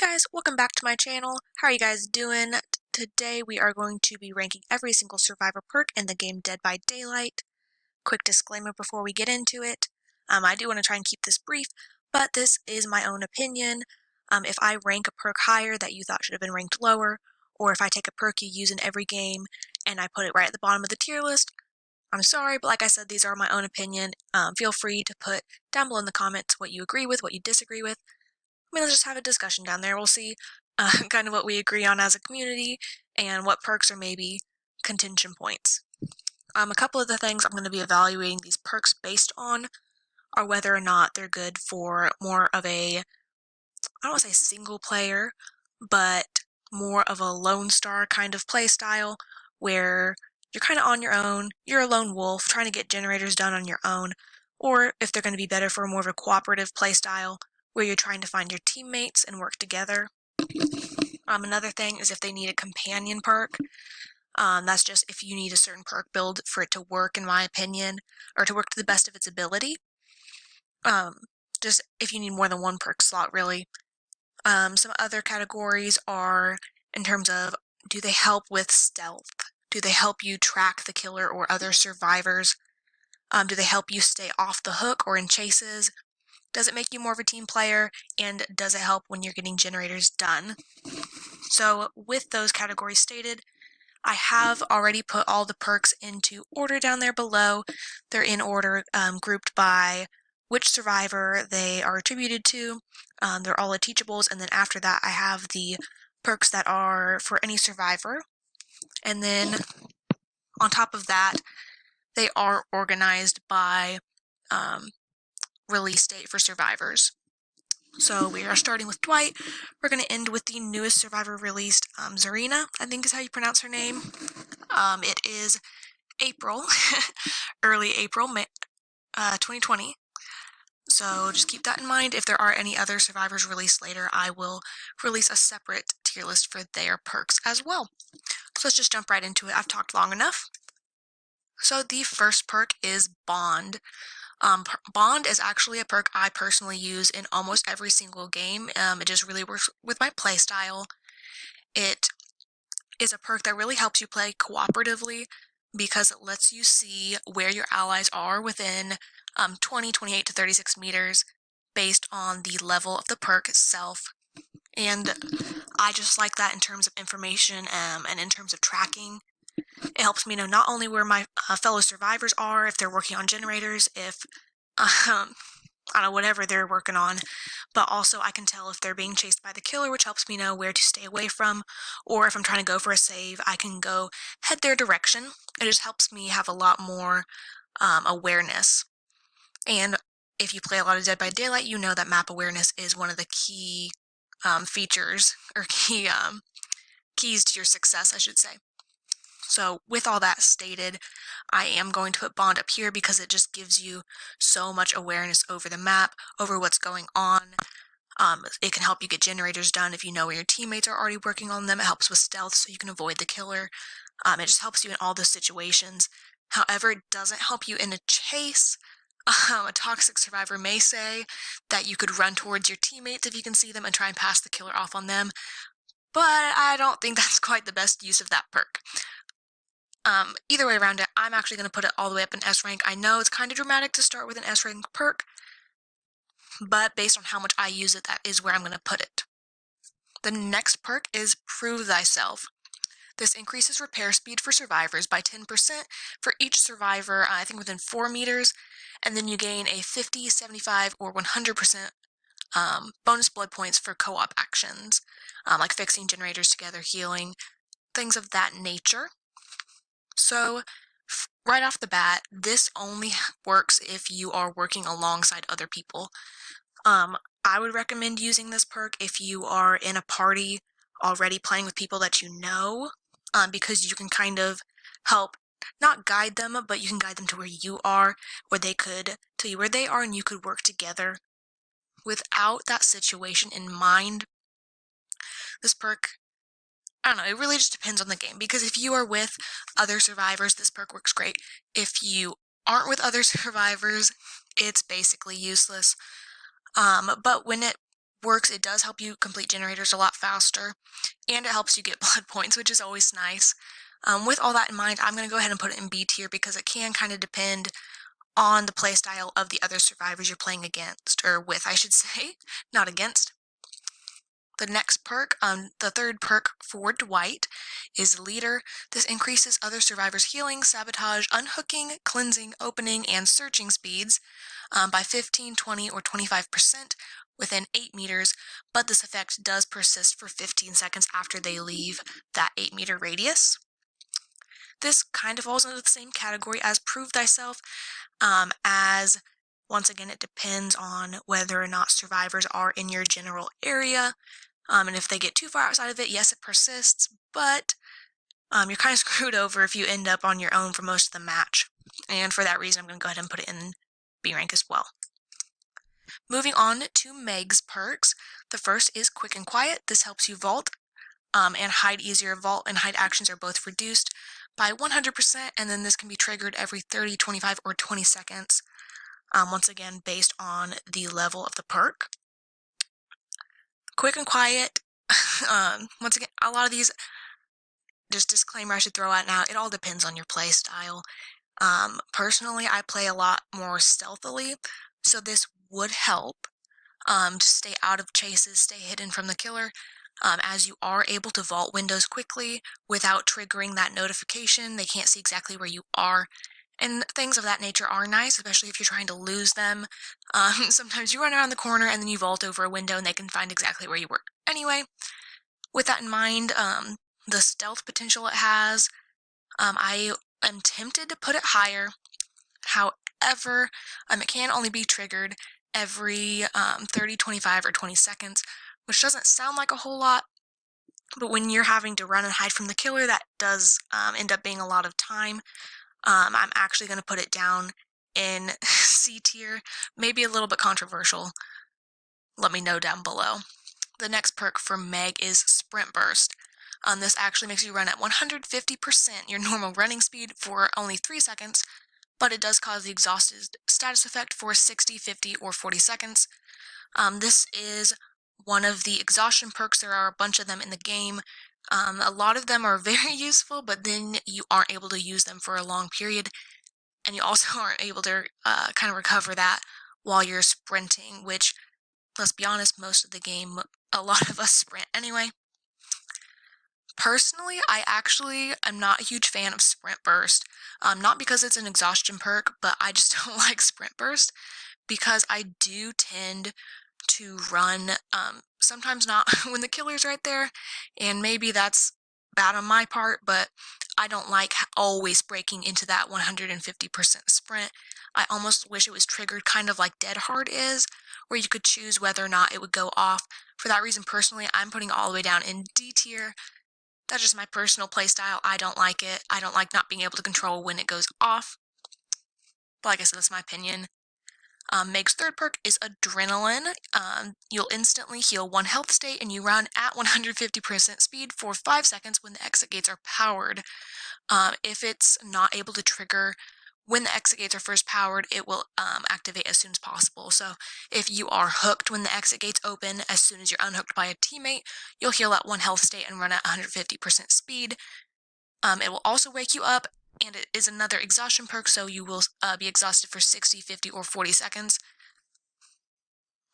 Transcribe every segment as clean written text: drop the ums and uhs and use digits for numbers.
Guys, welcome back to my channel. How are you guys doing? Today we are going to be ranking every single survivor perk in the game Dead by Daylight. Quick disclaimer before we get into it. I do want to try and keep this brief, but this is my own opinion. If I rank a perk higher that you thought should have been ranked lower, or if I take a perk you use in every game and I put it right at the bottom of the tier list, I'm sorry, but like I said, these are my own opinion. Feel free to put down below in the comments what you agree with, what you disagree with. Let's just have a discussion down there. We'll see kind of what we agree on as a community and what perks are maybe contention points. A couple of the things I'm going to be evaluating these perks based on are whether or not they're good for more of a, I don't want to say single player, but more of a lone star kind of play style where you're kind of on your own, you're a lone wolf trying to get generators done on your own, or if they're going to be better for more of a cooperative play style where you're trying to find your teammates and work together. Another thing is if they need a companion perk. That's just if you need a certain perk build for it to work, in my opinion, or to work to the best of its ability. Just if you need more than one perk slot, really. Some other categories are in terms of, do they help with stealth? Do they help you track the killer or other survivors? Do they help you stay off the hook or in chases? Does it make you more of a team player? And does it help when you're getting generators done? So with those categories stated, I have already put all the perks into order down there below. They're in order, grouped by which survivor they are attributed to. They're all teachables, and then after that I have the perks that are for any survivor. And then on top of that, they are organized by release date for survivors. So we are starting with Dwight. We're going to end with the newest survivor released, Zarina, I think is how you pronounce her name. It is April, early April, 2020. So just keep that in mind. If there are any other survivors released later, I will release a separate tier list for their perks as well. So let's just jump right into it. I've talked long enough. So the first perk is Bond. Bond is actually a perk I personally use in almost every single game. It just really works with my playstyle. It is a perk that really helps you play cooperatively because it lets you see where your allies are within 20, 28 to 36 meters based on the level of the perk itself. And I just like that in terms of information and in terms of tracking. It helps me know not only where my fellow survivors are, if they're working on generators, if, I don't know, whatever they're working on, but also I can tell if they're being chased by the killer, which helps me know where to stay away from, or if I'm trying to go for a save, I can go head their direction. It just helps me have a lot more awareness. And if you play a lot of Dead by Daylight, you know that map awareness is one of the key features, or keys to your success, I should say. So with all that stated, I am going to put Bond up here because it just gives you so much awareness over the map, over what's going on. It can help you get generators done if you know where your teammates are already working on them. It helps with stealth so you can avoid the killer. It just helps you in all those situations. However, it doesn't help you in a chase. A toxic survivor may say that you could run towards your teammates if you can see them and try and pass the killer off on them, but I don't think that's quite the best use of that perk. Either way around it, I'm actually going to put it all the way up in S rank. I know it's kind of dramatic to start with an S rank perk, but based on how much I use it, that is where I'm going to put it. The next perk is Prove Thyself. This increases repair speed for survivors by 10% for each survivor, I think within 4 meters, and then you gain a 50, 75, or 100% bonus blood points for co-op actions, like fixing generators together, healing, things of that nature. So, right off the bat, this only works if you are working alongside other people. I would recommend using this perk if you are in a party already playing with people that you know, because you can kind of help, not guide them, but you can guide them to where you are, where they could tell you where they are and you could work together. Without that situation in mind, this perk, I don't know, it really just depends on the game, because if you are with other survivors, this perk works great. If you aren't with other survivors, it's basically useless. But when it works. It does help you complete generators a lot faster, and it helps you get blood points, which is always nice. With all that in mind, I'm going to go ahead and put it in B tier because it can kind of depend on the playstyle of the other survivors you're playing against, or with, I should say, not against. The next perk, the third perk for Dwight, is Leader. This increases other survivors' healing, sabotage, unhooking, cleansing, opening, and searching speeds by 15, 20, or 25% within 8 meters, but this effect does persist for 15 seconds after they leave that 8-meter radius. This kind of falls into the same category as Prove Thyself, as once again it depends on whether or not survivors are in your general area. And if they get too far outside of it, yes, it persists, but you're kind of screwed over if you end up on your own for most of the match. And for that reason, I'm going to go ahead and put it in B rank as well. Moving on to Meg's perks. The first is Quick and Quiet. This helps you vault and hide easier. Vault and hide actions are both reduced by 100%, and then this can be triggered every 30, 25, or 20 seconds. Once again, based on the level of the perk. Quick and Quiet, once again, a lot of these, just disclaimer I should throw out now, it all depends on your play style. Personally, I play a lot more stealthily, so this would help to stay out of chases, stay hidden from the killer, as you are able to vault windows quickly without triggering that notification. They can't see exactly where you are. And things of that nature are nice, especially if you're trying to lose them. Sometimes you run around the corner and then you vault over a window and they can find exactly where you were. Anyway, with that in mind, the stealth potential it has, I am tempted to put it higher. However, it can only be triggered every 30, 25, or 20 seconds, which doesn't sound like a whole lot, but when you're having to run and hide from the killer, that does end up being a lot of time. I'm actually going to put it down in C tier, maybe a little bit controversial. Let me know down below. The next perk for Meg is Sprint Burst. This actually makes you run at 150% your normal running speed for only 3 seconds, but it does cause the exhausted status effect for 60, 50, or 40 seconds. This is one of the exhaustion perks. There are a bunch of them in the game. A lot of them are very useful, but then you aren't able to use them for a long period, and you also aren't able to kind of recover that while you're sprinting, which, let's be honest, most of the game, a lot of us sprint anyway. Personally, I actually am not a huge fan of Sprint Burst, not because it's an exhaustion perk, but I just don't like Sprint Burst, because I do tend to run, sometimes not when the killer's right there, and maybe that's bad on my part, but I don't like always breaking into that 150% sprint. I almost wish it was triggered kind of like Dead Hard is, where you could choose whether or not it would go off. For that reason, personally, I'm putting all the way down in D tier. That's just my personal playstyle. I don't like it. I don't like not being able to control when it goes off. But like I said, that's my opinion. Meg's third perk is Adrenaline. You'll instantly heal 1 health state and you run at 150% speed for 5 seconds when the exit gates are powered. If it's not able to trigger when the exit gates are first powered, it will activate as soon as possible. So if you are hooked when the exit gates open, as soon as you're unhooked by a teammate, you'll heal at 1 health state and run at 150% speed. It will also wake you up, and it is another exhaustion perk, so you will be exhausted for 60, 50, or 40 seconds.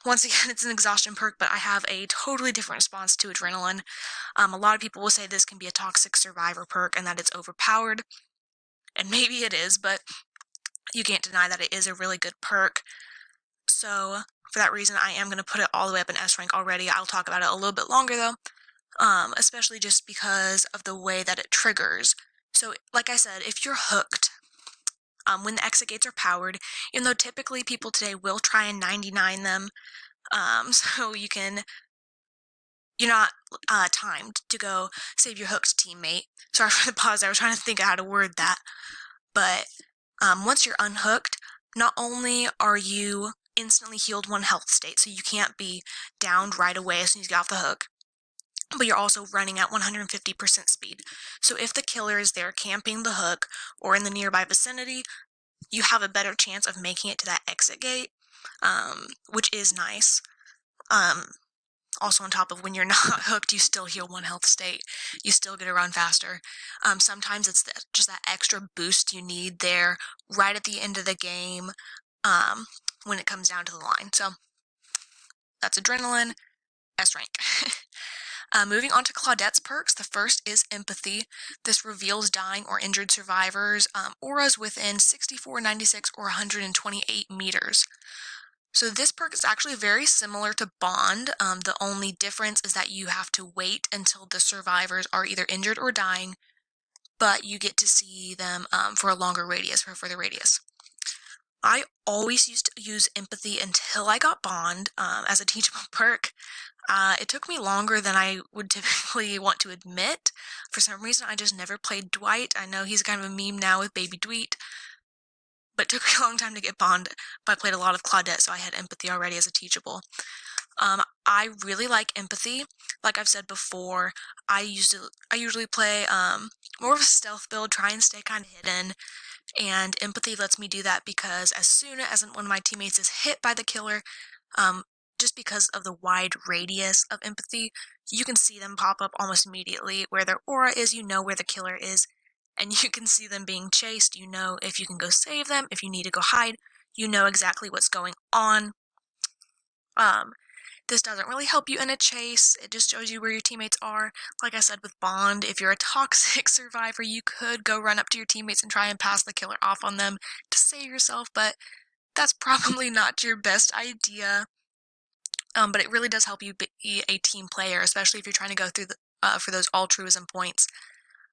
Once again, it's an exhaustion perk, but I have a totally different response to Adrenaline. A lot of people will say this can be a toxic survivor perk and that it's overpowered, and maybe it is, but you can't deny that it is a really good perk. So for that reason, I am going to put it all the way up in S rank already. I'll talk about it a little bit longer though, especially just because of the way that it triggers. So like I said, if you're hooked, when the exit gates are powered, even though typically people today will try and 99 them, so you're not timed to go save your hooked teammate. Sorry for the pause, I was trying to think of how to word that. But once you're unhooked, not only are you instantly healed 1 health state, so you can't be downed right away as soon as you get off the hook, but you're also running at 150% speed. So if the killer is there camping the hook or in the nearby vicinity, you have a better chance of making it to that exit gate, which is nice. also on top of when you're not hooked, you still heal 1 health state. You still get to run faster. Sometimes it's just that extra boost you need there right at the end of the game when it comes down to the line. So that's Adrenaline, S rank. Moving on to Claudette's perks, the first is Empathy. This reveals dying or injured survivors' auras within 64, 96, or 128 meters. So this perk is actually very similar to Bond. The only difference is that you have to wait until the survivors are either injured or dying, but you get to see them for a longer radius, for a further radius. I always used to use Empathy until I got Bond as a teachable perk. It took me longer than I would typically want to admit. For some reason, I just never played Dwight. I know he's kind of a meme now with Baby Dweet, but it took me a long time to get Bond. But I played a lot of Claudette, so I had Empathy already as a teachable. I really like Empathy. Like I've said before, I usually play more of a stealth build, try and stay kind of hidden. And Empathy lets me do that because as soon as one of my teammates is hit by the killer, just because of the wide radius of Empathy, you can see them pop up almost immediately where their aura is, you know where the killer is, and you can see them being chased, you know if you can go save them, if you need to go hide, you know exactly what's going on. This doesn't really help you in a chase, it just shows you where your teammates are. Like I said with Bond, if you're a toxic survivor, you could go run up to your teammates and try and pass the killer off on them to save yourself, but that's probably not your best idea. But it really does help you be a team player, especially if you're trying to go through for those altruism points.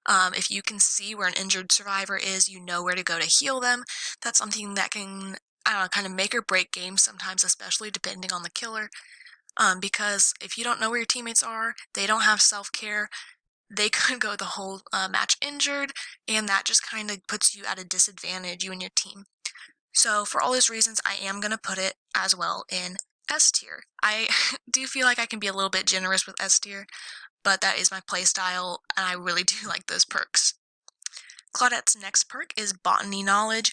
If you can see where an injured survivor is, you know where to go to heal them. That's something that can, kind of make or break games sometimes, especially depending on the killer. Because if you don't know where your teammates are, they don't have self-care, they could go the whole match injured, and that just kind of puts you at a disadvantage, you and your team. So for all those reasons, I am going to put it as well in S tier. I do feel like I can be a little bit generous with S tier, but that is my playstyle, and I really do like those perks. Claudette's next perk is Botany Knowledge.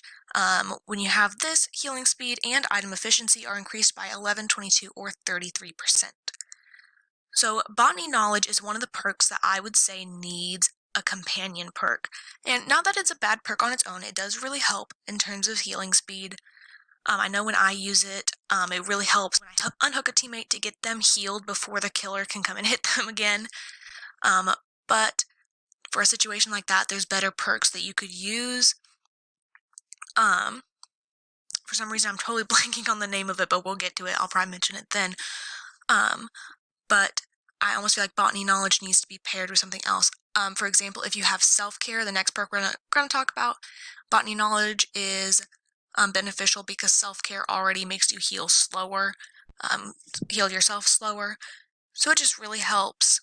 When you have this, healing speed and item efficiency are increased by 11, 22, or 33%. So Botany Knowledge is one of the perks that I would say needs a companion perk. And not that it's a bad perk on its own, it does really help in terms of healing speed. I know when I use it, it really helps when I unhook a teammate to get them healed before the killer can come and hit them again. But for a situation like that, there's better perks that you could use. For some reason, I'm totally blanking on the name of it, but we'll get to it. I'll probably mention it then. But I almost feel like Botany Knowledge needs to be paired with something else. For example, if you have self-care, the next perk we're going to talk about, Botany Knowledge is beneficial because self-care already makes you heal slower, heal yourself slower. So it just really helps.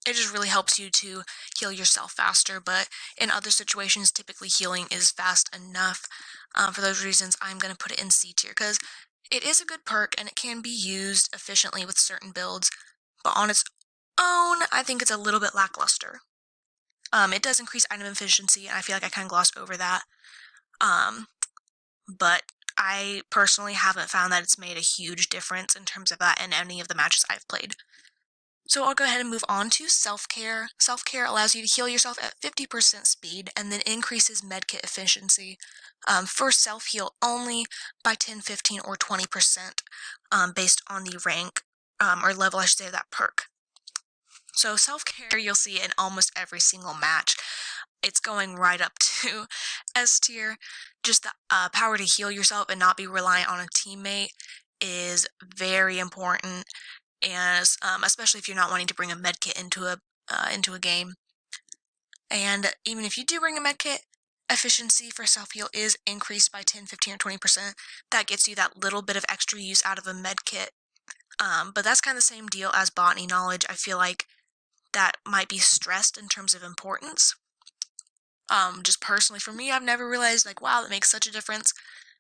It just really helps you to heal yourself faster, but in other situations, typically healing is fast enough. For those reasons, I'm going to put it in C tier, because it is a good perk, and it can be used efficiently with certain builds, but on its own, I think it's a little bit lackluster. It does increase item efficiency, and I feel like I kind of glossed over that. But I personally haven't found that it's made a huge difference in terms of that in any of the matches I've played. So I'll go ahead and move on to self-care. Self-care allows you to heal yourself at 50% speed and then increases medkit efficiency for self-heal only by 10, 15, or 20% based on the rank or level, I should say, of that perk. So self-care you'll see in almost every single match. It's going right up to S tier. Just the power to heal yourself and not be reliant on a teammate is very important, and especially if you're not wanting to bring a medkit into a game. And even if you do bring a medkit, efficiency for self-heal is increased by 10, 15, or 20%. That gets you that little bit of extra use out of a medkit. But that's kind of the same deal as Botany Knowledge. I feel like that might be stressed in terms of importance. Just personally for me, I've never realized, like, wow, that makes such a difference,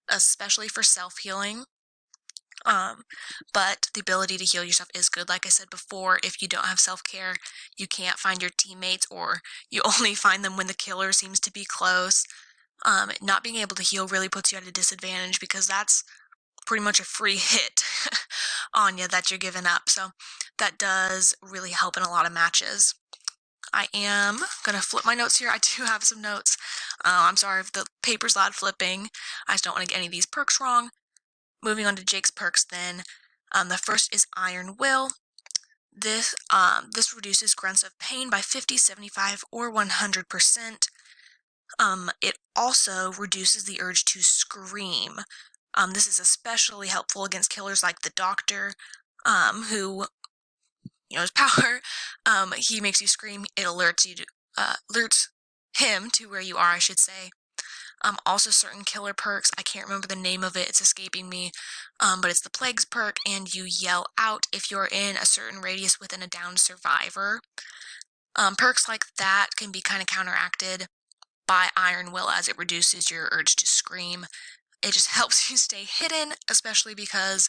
especially for self-healing. But the ability to heal yourself is good. Like I said before, if you don't have self-care, you can't find your teammates, or you only find them when the killer seems to be close. Not being able to heal really puts you at a disadvantage, because that's pretty much a free hit on you that you're giving up. So that does really help in a lot of matches. I am going to flip my notes here. I do have some notes. I'm sorry if the paper's loud flipping. I just don't want to get any of these perks wrong. Moving on to Jake's perks then. The first is Iron Will. This reduces grunts of pain by 50, 75, or 100%. It also reduces the urge to scream. This is especially helpful against killers like the Doctor, who, his power, he makes you scream. It alerts him to where you are, I should say. Also certain killer perks, I can't remember the name of it, it's escaping me, but it's the Plagues perk, and you yell out if you're in a certain radius within a downed survivor. Perks like that can be kind of counteracted by Iron Will, as it reduces your urge to scream. It just helps you stay hidden, especially because,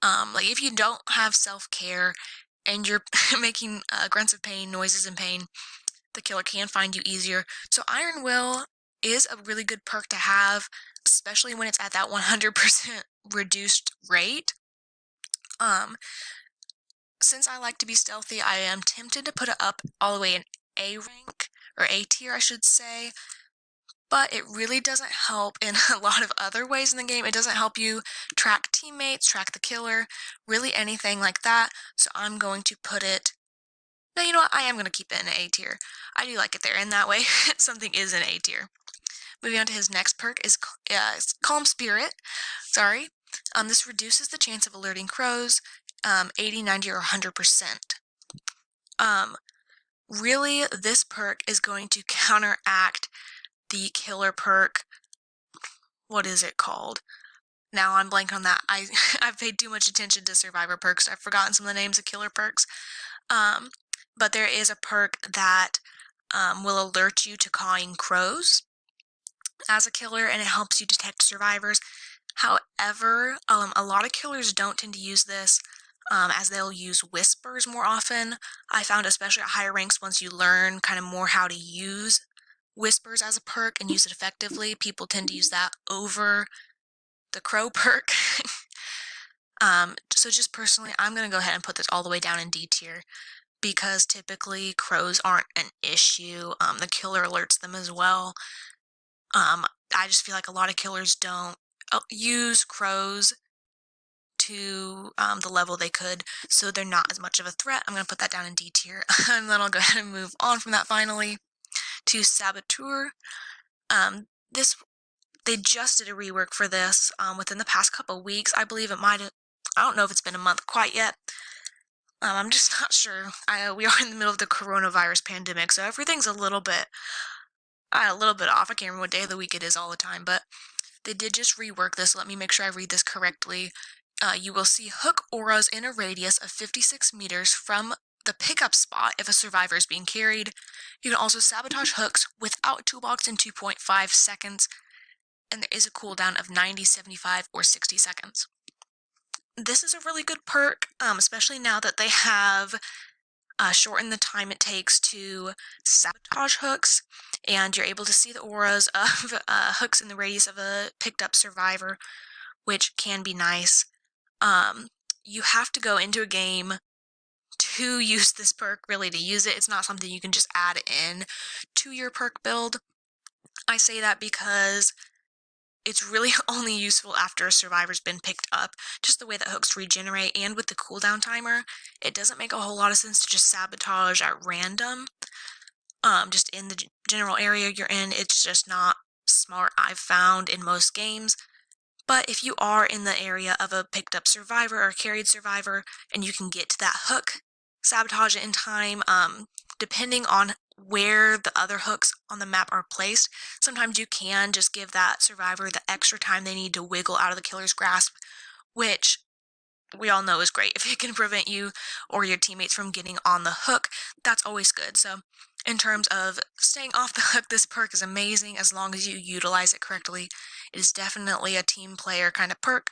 if you don't have self-care and you're making grunts of pain, noises in pain, the killer can find you easier. So Iron Will is a really good perk to have, especially when it's at that 100% reduced rate. Since I like to be stealthy, I am tempted to put it up all the way in A rank, or A tier, I should say. But it really doesn't help in a lot of other ways in the game. It doesn't help you track teammates, track the killer, really anything like that. So I'm going to put it... No, you know what? I am going to keep it in A tier. I do like it there, and that way something is in A tier. Moving on to his next perk is Calm Spirit. Sorry. This reduces the chance of alerting crows 80, 90, or 100%. Really, this perk is going to counteract the killer perk. What is it called? Now I'm blank on that. I've paid too much attention to survivor perks. I've forgotten some of the names of killer perks. But there is a perk that will alert you to cawing crows as a killer, and it helps you detect survivors. However, a lot of killers don't tend to use this, as they'll use whispers more often. I found, especially at higher ranks, once you learn kind of more how to use whispers as a perk and use it effectively, people tend to use that over the crow perk. So just personally, I'm going to go ahead and put this all the way down in D tier, because typically crows aren't an issue. The killer alerts them as well. I just feel like a lot of killers don't use crows to the level they could, so they're not as much of a threat. I'm going to put that down in D tier, and then I'll go ahead and move on from that finally to Saboteur. They just did a rework for this within the past couple weeks. I believe it might have, I don't know if it's been a month quite yet. I'm just not sure. We are in the middle of the coronavirus pandemic, so everything's a little bit off. I can't remember what day of the week it is all the time, but they did just rework this. Let me make sure I read this correctly. You will see hook auras in a radius of 56 meters from the pickup spot if a survivor is being carried. You can also sabotage hooks without toolbox in 2.5 seconds, and there is a cooldown of 90, 75, or 60 seconds. This is a really good perk, especially now that they have shortened the time it takes to sabotage hooks, and you're able to see the auras of hooks in the radius of a picked up survivor, which can be nice. You have to go into a game to use this perk, really, to use it. It's not something you can just add in to your perk build. I say that because it's really only useful after a survivor's been picked up. Just the way that hooks regenerate, and with the cooldown timer, it doesn't make a whole lot of sense to just sabotage at random. Just in the general area you're in, it's just not smart, I've found, in most games. But if you are in the area of a picked up survivor or carried survivor, and you can get to that hook, sabotage it in time, depending on where the other hooks on the map are placed, sometimes you can just give that survivor the extra time they need to wiggle out of the killer's grasp, which we all know is great. If it can prevent you or your teammates from getting on the hook, that's always good. So in terms of staying off the hook, this perk is amazing as long as you utilize it correctly. It is definitely a team player kind of perk.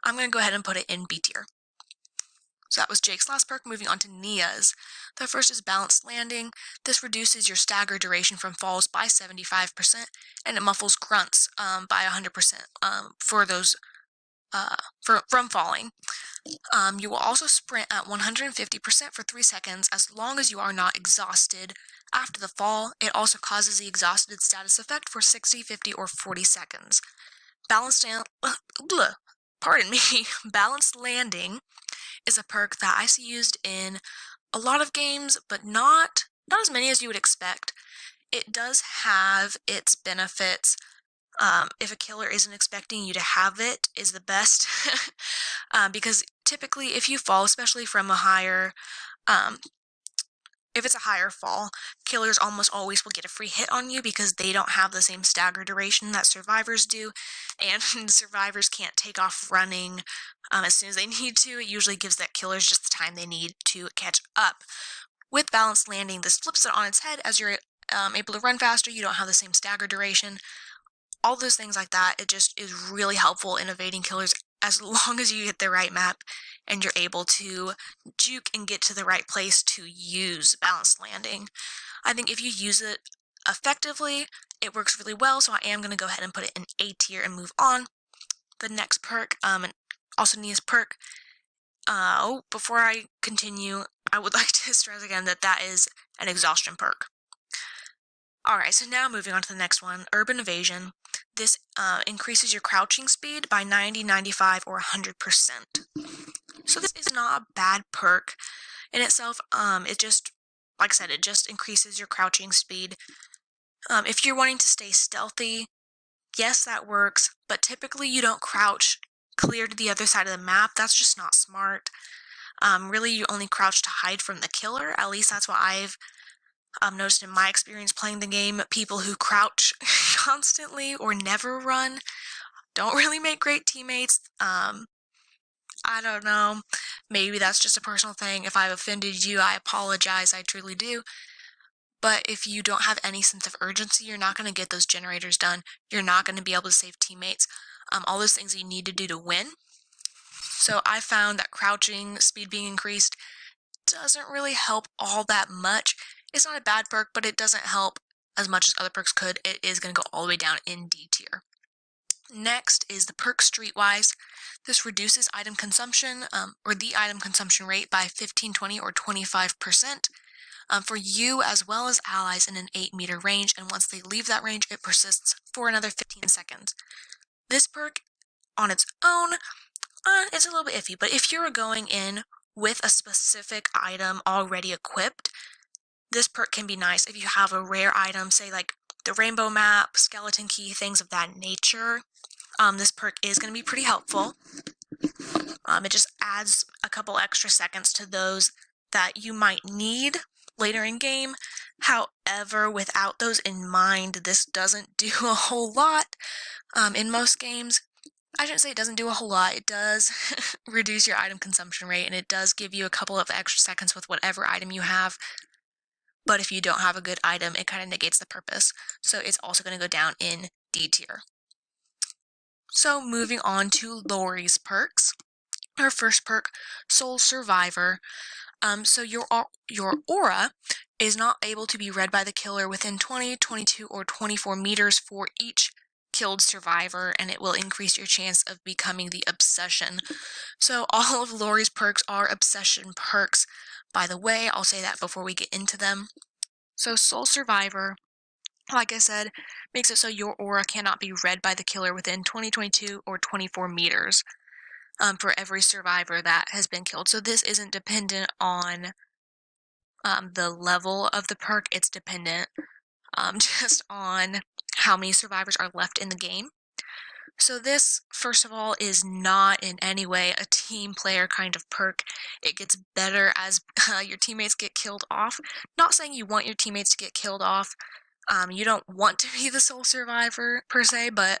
I'm going to go ahead and put it in B tier. So that was Jake's last perk. Moving on to Nia's. The first is Balanced Landing. This reduces your stagger duration from falls by 75%, and it muffles grunts by 100% for those from falling. You will also sprint at 150% for 3 seconds as long as you are not exhausted after the fall. It also causes the exhausted status effect for 60, 50, or 40 seconds. Balanced landing is a perk that I see used in a lot of games, but not as many as you would expect. It does have its benefits. If a killer isn't expecting you to have it, is the best. Because typically if you fall, especially from a higher, if it's a higher fall, killers almost always will get a free hit on you because they don't have the same stagger duration that survivors do, and survivors can't take off running as soon as they need to. It usually gives that killers just the time they need to catch up. With balanced landing, this flips it on its head. As you're able to run faster, you don't have the same stagger duration. All those things like that, it just is really helpful in evading killers as long as you hit the right map and you're able to juke and get to the right place to use balanced landing. I think if you use it effectively, it works really well, so I am going to go ahead and put it in A tier and move on. The next perk, and also Nia's perk. Before I continue, I would like to stress again that that is an exhaustion perk. Alright, so now moving on to the next one, Urban Evasion. This increases your crouching speed by 90, 95, or 100%. So this is not a bad perk in itself. It just, like I said, it just increases your crouching speed. If you're wanting to stay stealthy, yes, that works, but typically you don't crouch clear to the other side of the map. That's just not smart. Really, you only crouch to hide from the killer. At least that's what I've noticed in my experience playing the game. People who crouch constantly or never run don't really make great teammates. I don't know. Maybe that's just a personal thing. If I've offended you, I apologize. I truly do. But if you don't have any sense of urgency, you're not going to get those generators done. You're not going to be able to save teammates. All those things that you need to do to win. So I found that crouching speed being increased doesn't really help all that much. It's not a bad perk, but it doesn't help as much as other perks could. It is going to go all the way down in D tier. Next is the perk Streetwise. This reduces item consumption, or the item consumption rate by 15, 20, or 25% for you as well as allies in an 8-meter range, and once they leave that range, it persists for another 15 seconds. This perk on its own, it's a little bit iffy, but if you're going in with a specific item already equipped, this perk can be nice. If you have a rare item, say like the rainbow map, skeleton key, things of that nature, this perk is going to be pretty helpful. It just adds a couple extra seconds to those that you might need later in game. However, without those in mind, this doesn't do a whole lot in most games. I shouldn't say it doesn't do a whole lot. It does reduce your item consumption rate, and it does give you a couple of extra seconds with whatever item you have. But if you don't have a good item, it kind of negates the purpose. So it's also going to go down in D tier. So moving on to Lori's perks. Her first perk, Soul Survivor. So your aura is not able to be read by the killer within 20, 22, or 24 meters for each killed survivor, and it will increase your chance of becoming the obsession. So all of Lori's perks are obsession perks. By the way, I'll say that before we get into them. So Soul Survivor, like I said, makes it so your aura cannot be read by the killer within 20, 22, or 24 meters for every survivor that has been killed. So this isn't dependent on the level of the perk. It's dependent just on how many survivors are left in the game. So this, first of all, is not in any way a team player kind of perk. It gets better as your teammates get killed off. Not saying you want your teammates to get killed off. You don't want to be the sole survivor, per se, but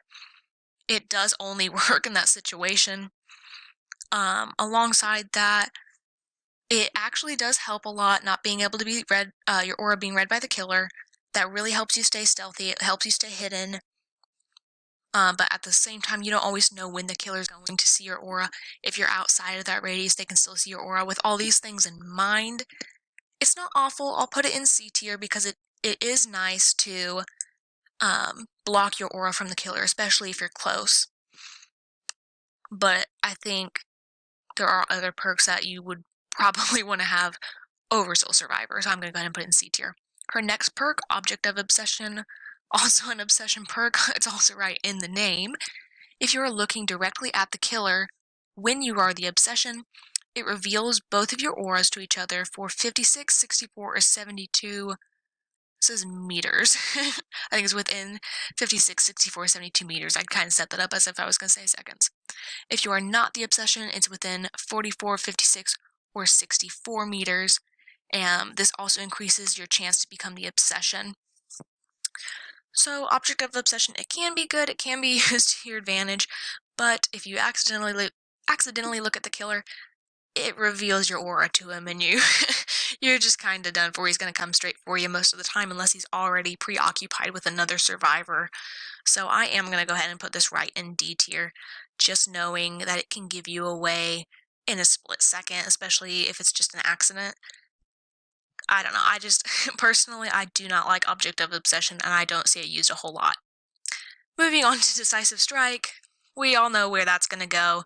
it does only work in that situation. Alongside that, it actually does help a lot not being able to be read, your aura being read by the killer. That really helps you stay stealthy. It helps you stay hidden. But at the same time, you don't always know when the killer's going to see your aura. If you're outside of that radius, they can still see your aura. With all these things in mind, it's not awful. I'll put it in C tier because it is nice to block your aura from the killer, especially if you're close. but I think there are other perks that you would probably want to have over Soul Survivor, so I'm going to go ahead and put it in C tier. Her next perk, Object of Obsession, also an obsession perk. It's also right in the name. If you are looking directly at the killer when you are the obsession, it reveals both of your auras to each other for 56, 64, or 72. This is meters. I think it's within 56, 64, 72 meters. I'd kind of set that up as if I was going to say seconds. If you are not the obsession, it's within 44, 56, or 64 meters. And this also increases your chance to become the obsession. So, Object of Obsession, it can be good, it can be used to your advantage, but if you accidentally look at the killer, it reveals your aura to him, and you're just kind of done for. He's going to come straight for you most of the time, unless he's already preoccupied with another survivor. So I am going to go ahead and put this right in D tier, just knowing that it can give you away in a split second, especially if it's just an accident. I don't know, I just, personally, I do not like Object of Obsession, and I don't see it used a whole lot. Moving on to Decisive Strike, we all know where that's going to go.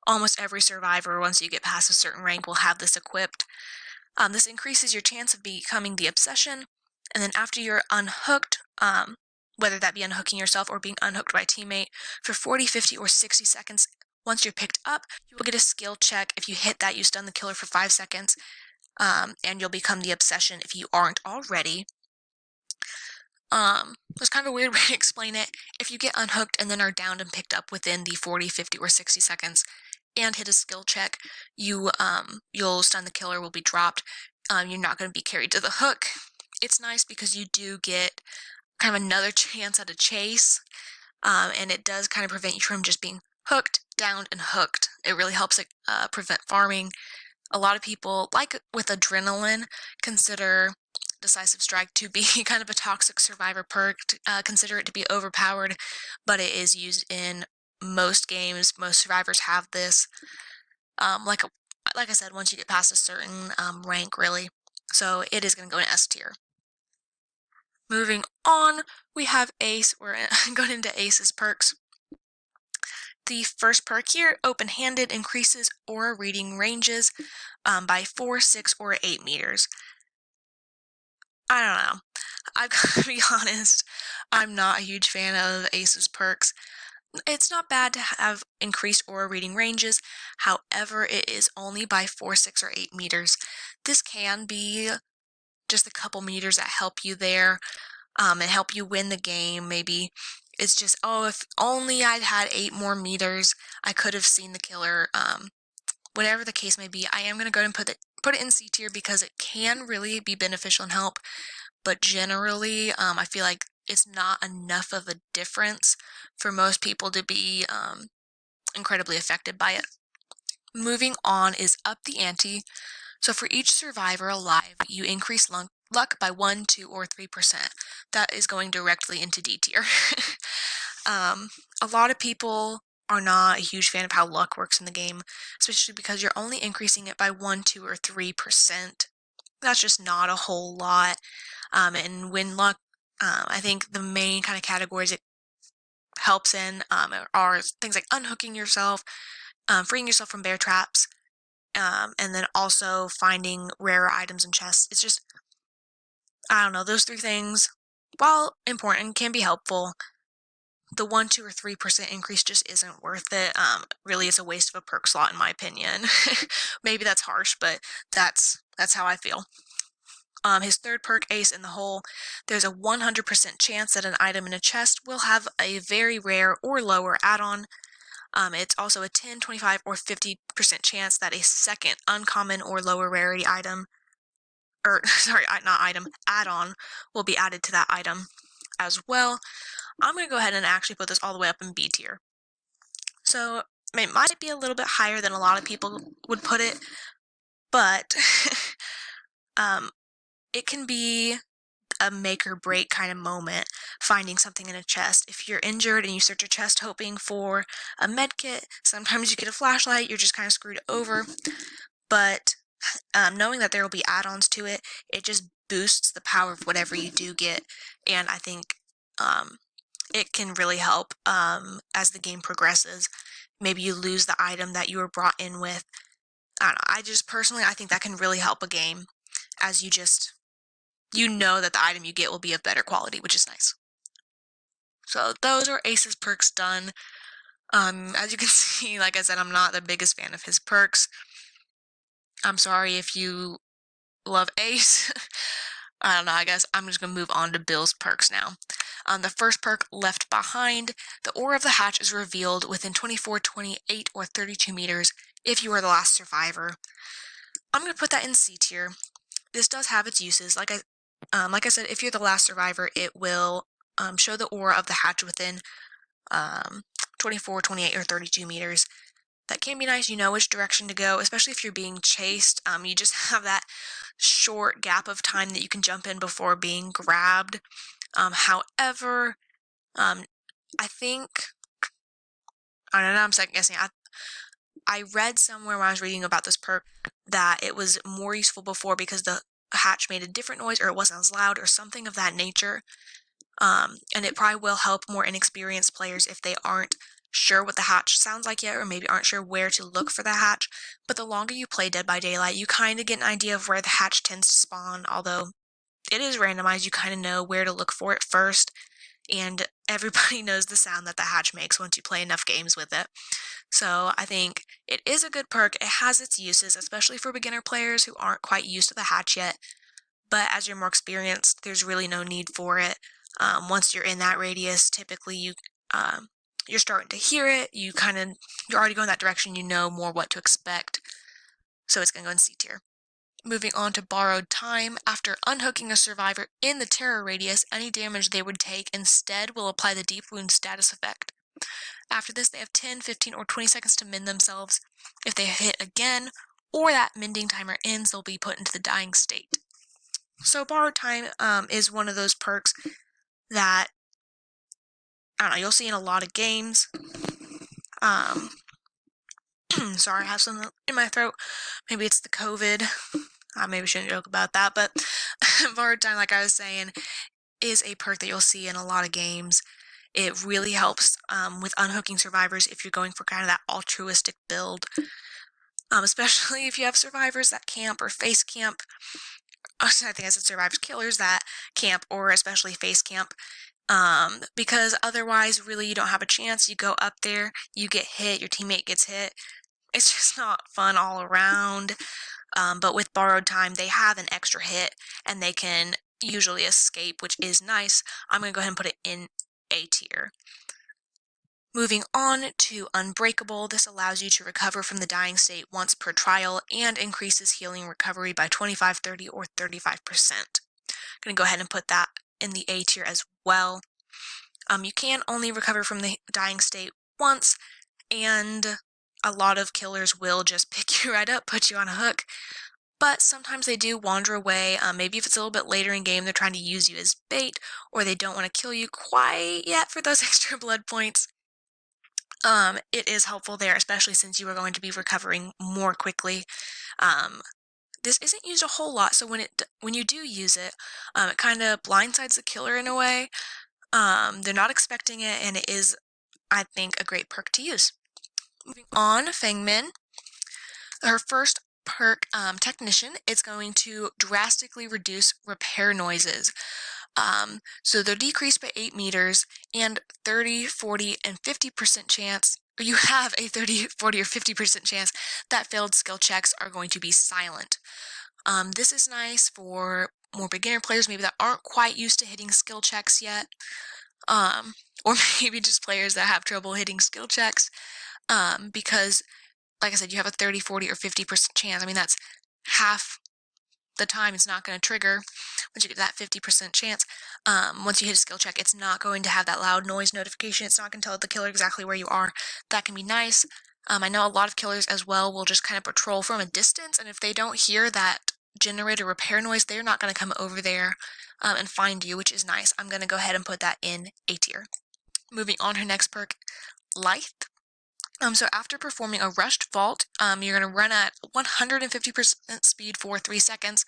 Almost every survivor, once you get past a certain rank, will have this equipped. This increases your chance of becoming the obsession, and then after you're unhooked, whether that be unhooking yourself or being unhooked by a teammate, for 40, 50, or 60 seconds, once you're picked up, you will get a skill check. If you hit that, you stun the killer for 5 seconds, and you'll become the obsession if you aren't already. It's kind of a weird way to explain it. If you get unhooked and then are downed and picked up within the 40, 50, or 60 seconds and hit a skill check, you'll stun the killer, will be dropped. You're not going to be carried to the hook. It's nice because you do get kind of another chance at a chase, and it does kind of prevent you from just being hooked, downed, and hooked. It really helps prevent farming. A lot of people, like with adrenaline, consider Decisive Strike to be kind of a toxic survivor perk, consider it to be overpowered, but it is used in most games. Most survivors have this, like I said, once you get past a certain rank, really. So it is going to go in S tier. Moving on, we have Ace. We're going into Ace's perks. The first perk here, Open-Handed, increases aura reading ranges by 4, 6, or 8 meters. I don't know. I've got to be honest, I'm not a huge fan of Ace's perks. It's not bad to have increased aura reading ranges, however, it is only by 4, 6, or 8 meters. This can be just a couple meters that help you there, and help you win the game, maybe. It's just, oh, if only I'd had 8 more meters, I could have seen the killer. Whatever the case may be, I am going to go ahead and put it in C tier because it can really be beneficial and help, but generally, I feel like it's not enough of a difference for most people to be incredibly affected by it. Moving on is Up the Ante. So for each survivor alive, you increase luck by 1, 2, or 3%. That is going directly into D tier. A lot of people are not a huge fan of how luck works in the game, especially because you're only increasing it by 1, 2, or 3%. That's just not a whole lot. And when luck, I think the main kind of categories it helps in are things like unhooking yourself, freeing yourself from bear traps, and then also finding rare items in chests. It's just, I don't know, those 3 things, while important, can be helpful. The 1, 2, or 3% increase just isn't worth it. Really, it's a waste of a perk slot, in my opinion. Maybe that's harsh, but that's how I feel. His third perk, Ace in the Hole, there's a 100% chance that an item in a chest will have a very rare or lower add-on. It's also a 10, 25, or 50% chance that a second uncommon or lower rarity item, add-on will be added to that item as well. I'm going to go ahead and actually put this all the way up in B tier. So it might be a little bit higher than a lot of people would put it, but it can be a make or break kind of moment, finding something in a chest. If you're injured and you search a chest hoping for a med kit, sometimes you get a flashlight, you're just kind of screwed over. But knowing that there will be add-ons to it, it just boosts the power of whatever you do get. And I think it can really help as the game progresses. Maybe you lose the item that you were brought in with. I don't know, I just personally, I think that can really help a game, as you know that the item you get will be of better quality, which is nice. So those are Ace's perks done. As you can see, like I said, I'm not the biggest fan of his perks. I'm sorry if you love Ace. I don't know, I guess I'm just going to move on to Bill's perks now. The first perk, Left Behind. The ore of the hatch is revealed within 24, 28, or 32 meters if you are the last survivor. I'm going to put that in C tier. This does have its uses. Like I said, if you're the last survivor, it will show the ore of the hatch within 24, 28, or 32 meters. That can be nice. You know which direction to go, especially if you're being chased. You just have that short gap of time that you can jump in before being grabbed. However, I think, I don't know, I'm second guessing. I read somewhere when I was reading about this perk that it was more useful before because the hatch made a different noise, or it wasn't as loud, or something of that nature. And it probably will help more inexperienced players if they aren't sure what the hatch sounds like yet, or maybe aren't sure where to look for the hatch. But the longer you play Dead by Daylight, you kind of get an idea of where the hatch tends to spawn, although it is randomized. You kind of know where to look for it first, and everybody knows the sound that the hatch makes once you play enough games with it. So I think it is a good perk. It has its uses, especially for beginner players who aren't quite used to the hatch yet. But as you're more experienced, there's really no need for it. Once you're in that radius, typically you're starting to hear it. You're already going that direction. You know more what to expect. So it's going to go in C tier. Moving on to Borrowed Time. After unhooking a survivor in the terror radius, any damage they would take instead will apply the deep wound status effect. After this, they have 10, 15, or 20 seconds to mend themselves. If they hit again, or that mending timer ends, they'll be put into the dying state. So Borrowed Time is one of those perks that, I don't know, you'll see in a lot of games. Sorry, I have something in my throat. Maybe it's the COVID. I maybe shouldn't joke about that, but Borrowed Time, like I was saying, is a perk that you'll see in a lot of games. It really helps with unhooking survivors if you're going for kind of that altruistic build. Especially if you have survivors that camp or face camp. I think I said survivors, killers that camp, or especially face camp. Because otherwise, really, you don't have a chance. You go up there, you get hit, your teammate gets hit. It's just not fun all around. But with Borrowed Time, they have an extra hit, and they can usually escape, which is nice. I'm going to go ahead and put it in A tier. Moving on to Unbreakable, this allows you to recover from the dying state once per trial and increases healing recovery by 25, 30, or 35%. I'm going to go ahead and put that in the A tier as well. You can only recover from the dying state once, and a lot of killers will just pick you right up, put you on a hook. But sometimes they do wander away. Maybe if it's a little bit later in game, they're trying to use you as bait, or they don't want to kill you quite yet for those extra blood points. It is helpful there, especially since you are going to be recovering more quickly. This isn't used a whole lot, so when you do use it, it kind of blindsides the killer in a way. They're not expecting it, and it is, I think, a great perk to use. Moving on, Fengmin. Her first perk, Technician, is going to drastically reduce repair noises. So they're decreased by 8 meters, and 30, 40, and 50% chance, or you have a 30, 40, or 50% chance that failed skill checks are going to be silent. This is nice for more beginner players, maybe that aren't quite used to hitting skill checks yet, or maybe just players that have trouble hitting skill checks, because, like I said, you have a 30, 40, or 50% chance. I mean, that's half the time it's not going to trigger. Once you get that 50% chance, once you hit a skill check, it's not going to have that loud noise notification. It's not going to tell the killer exactly where you are. That can be nice. I know a lot of killers as well will just kind of patrol from a distance, and if they don't hear that generator repair noise, they're not going to come over there and find you, which is nice. I'm going to go ahead and put that in A tier. Moving on, her next perk, Lithe. So after performing a rushed vault, you're going to run at 150% speed for 3 seconds.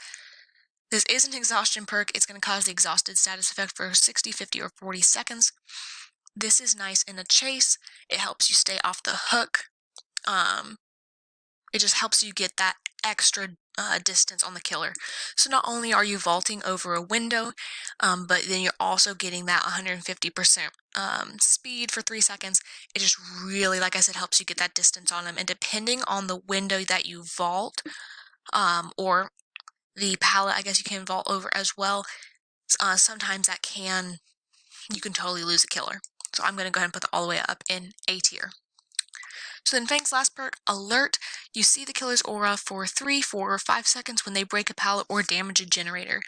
This is an exhaustion perk. It's going to cause the exhausted status effect for 60, 50, or 40 seconds. this is nice in a chase. It helps you stay off the hook. It just helps you get that extra distance on the killer. So not only are you vaulting over a window, but then you're also getting that 150% speed for 3 seconds. It just really, like I said, helps you get that distance on them. And depending on the window that you vault, or the pallet, I guess you can vault over as well, sometimes you can totally lose a killer. So I'm going to go ahead and put that all the way up in A tier. So then Fang's last perk, Alert. You see the killer's aura for 3, 4, or 5 seconds when they break a pallet or damage a generator.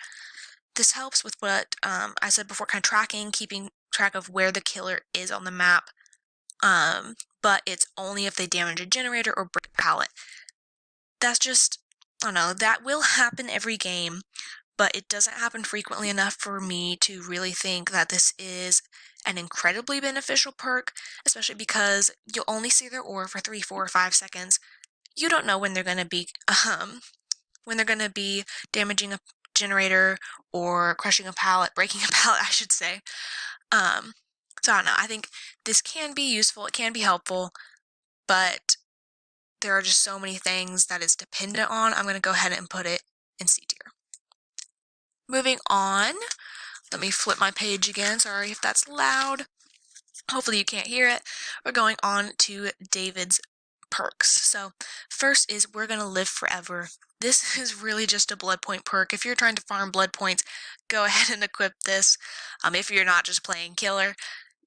This helps with what I said before, kind of keeping track of where the killer is on the map. But it's only if they damage a generator or break a pallet. That's just, I don't know, that will happen every game, but it doesn't happen frequently enough for me to really think that this is an incredibly beneficial perk, especially because you'll only see their aura for 3, 4, or 5 seconds. You don't know when they're going to be damaging a generator or crushing a pallet, breaking a pallet, I should say. So I don't know. I think this can be useful. It can be helpful, but there are just so many things that it's dependent on. I'm going to go ahead and put it in C tier. Moving on, let me flip my page again. Sorry if that's loud. Hopefully you can't hear it. We're going on to David's perks. So first is We're Gonna Live Forever. This is really just a blood point perk. If you're trying to farm blood points, go ahead and equip this. If you're not just playing killer.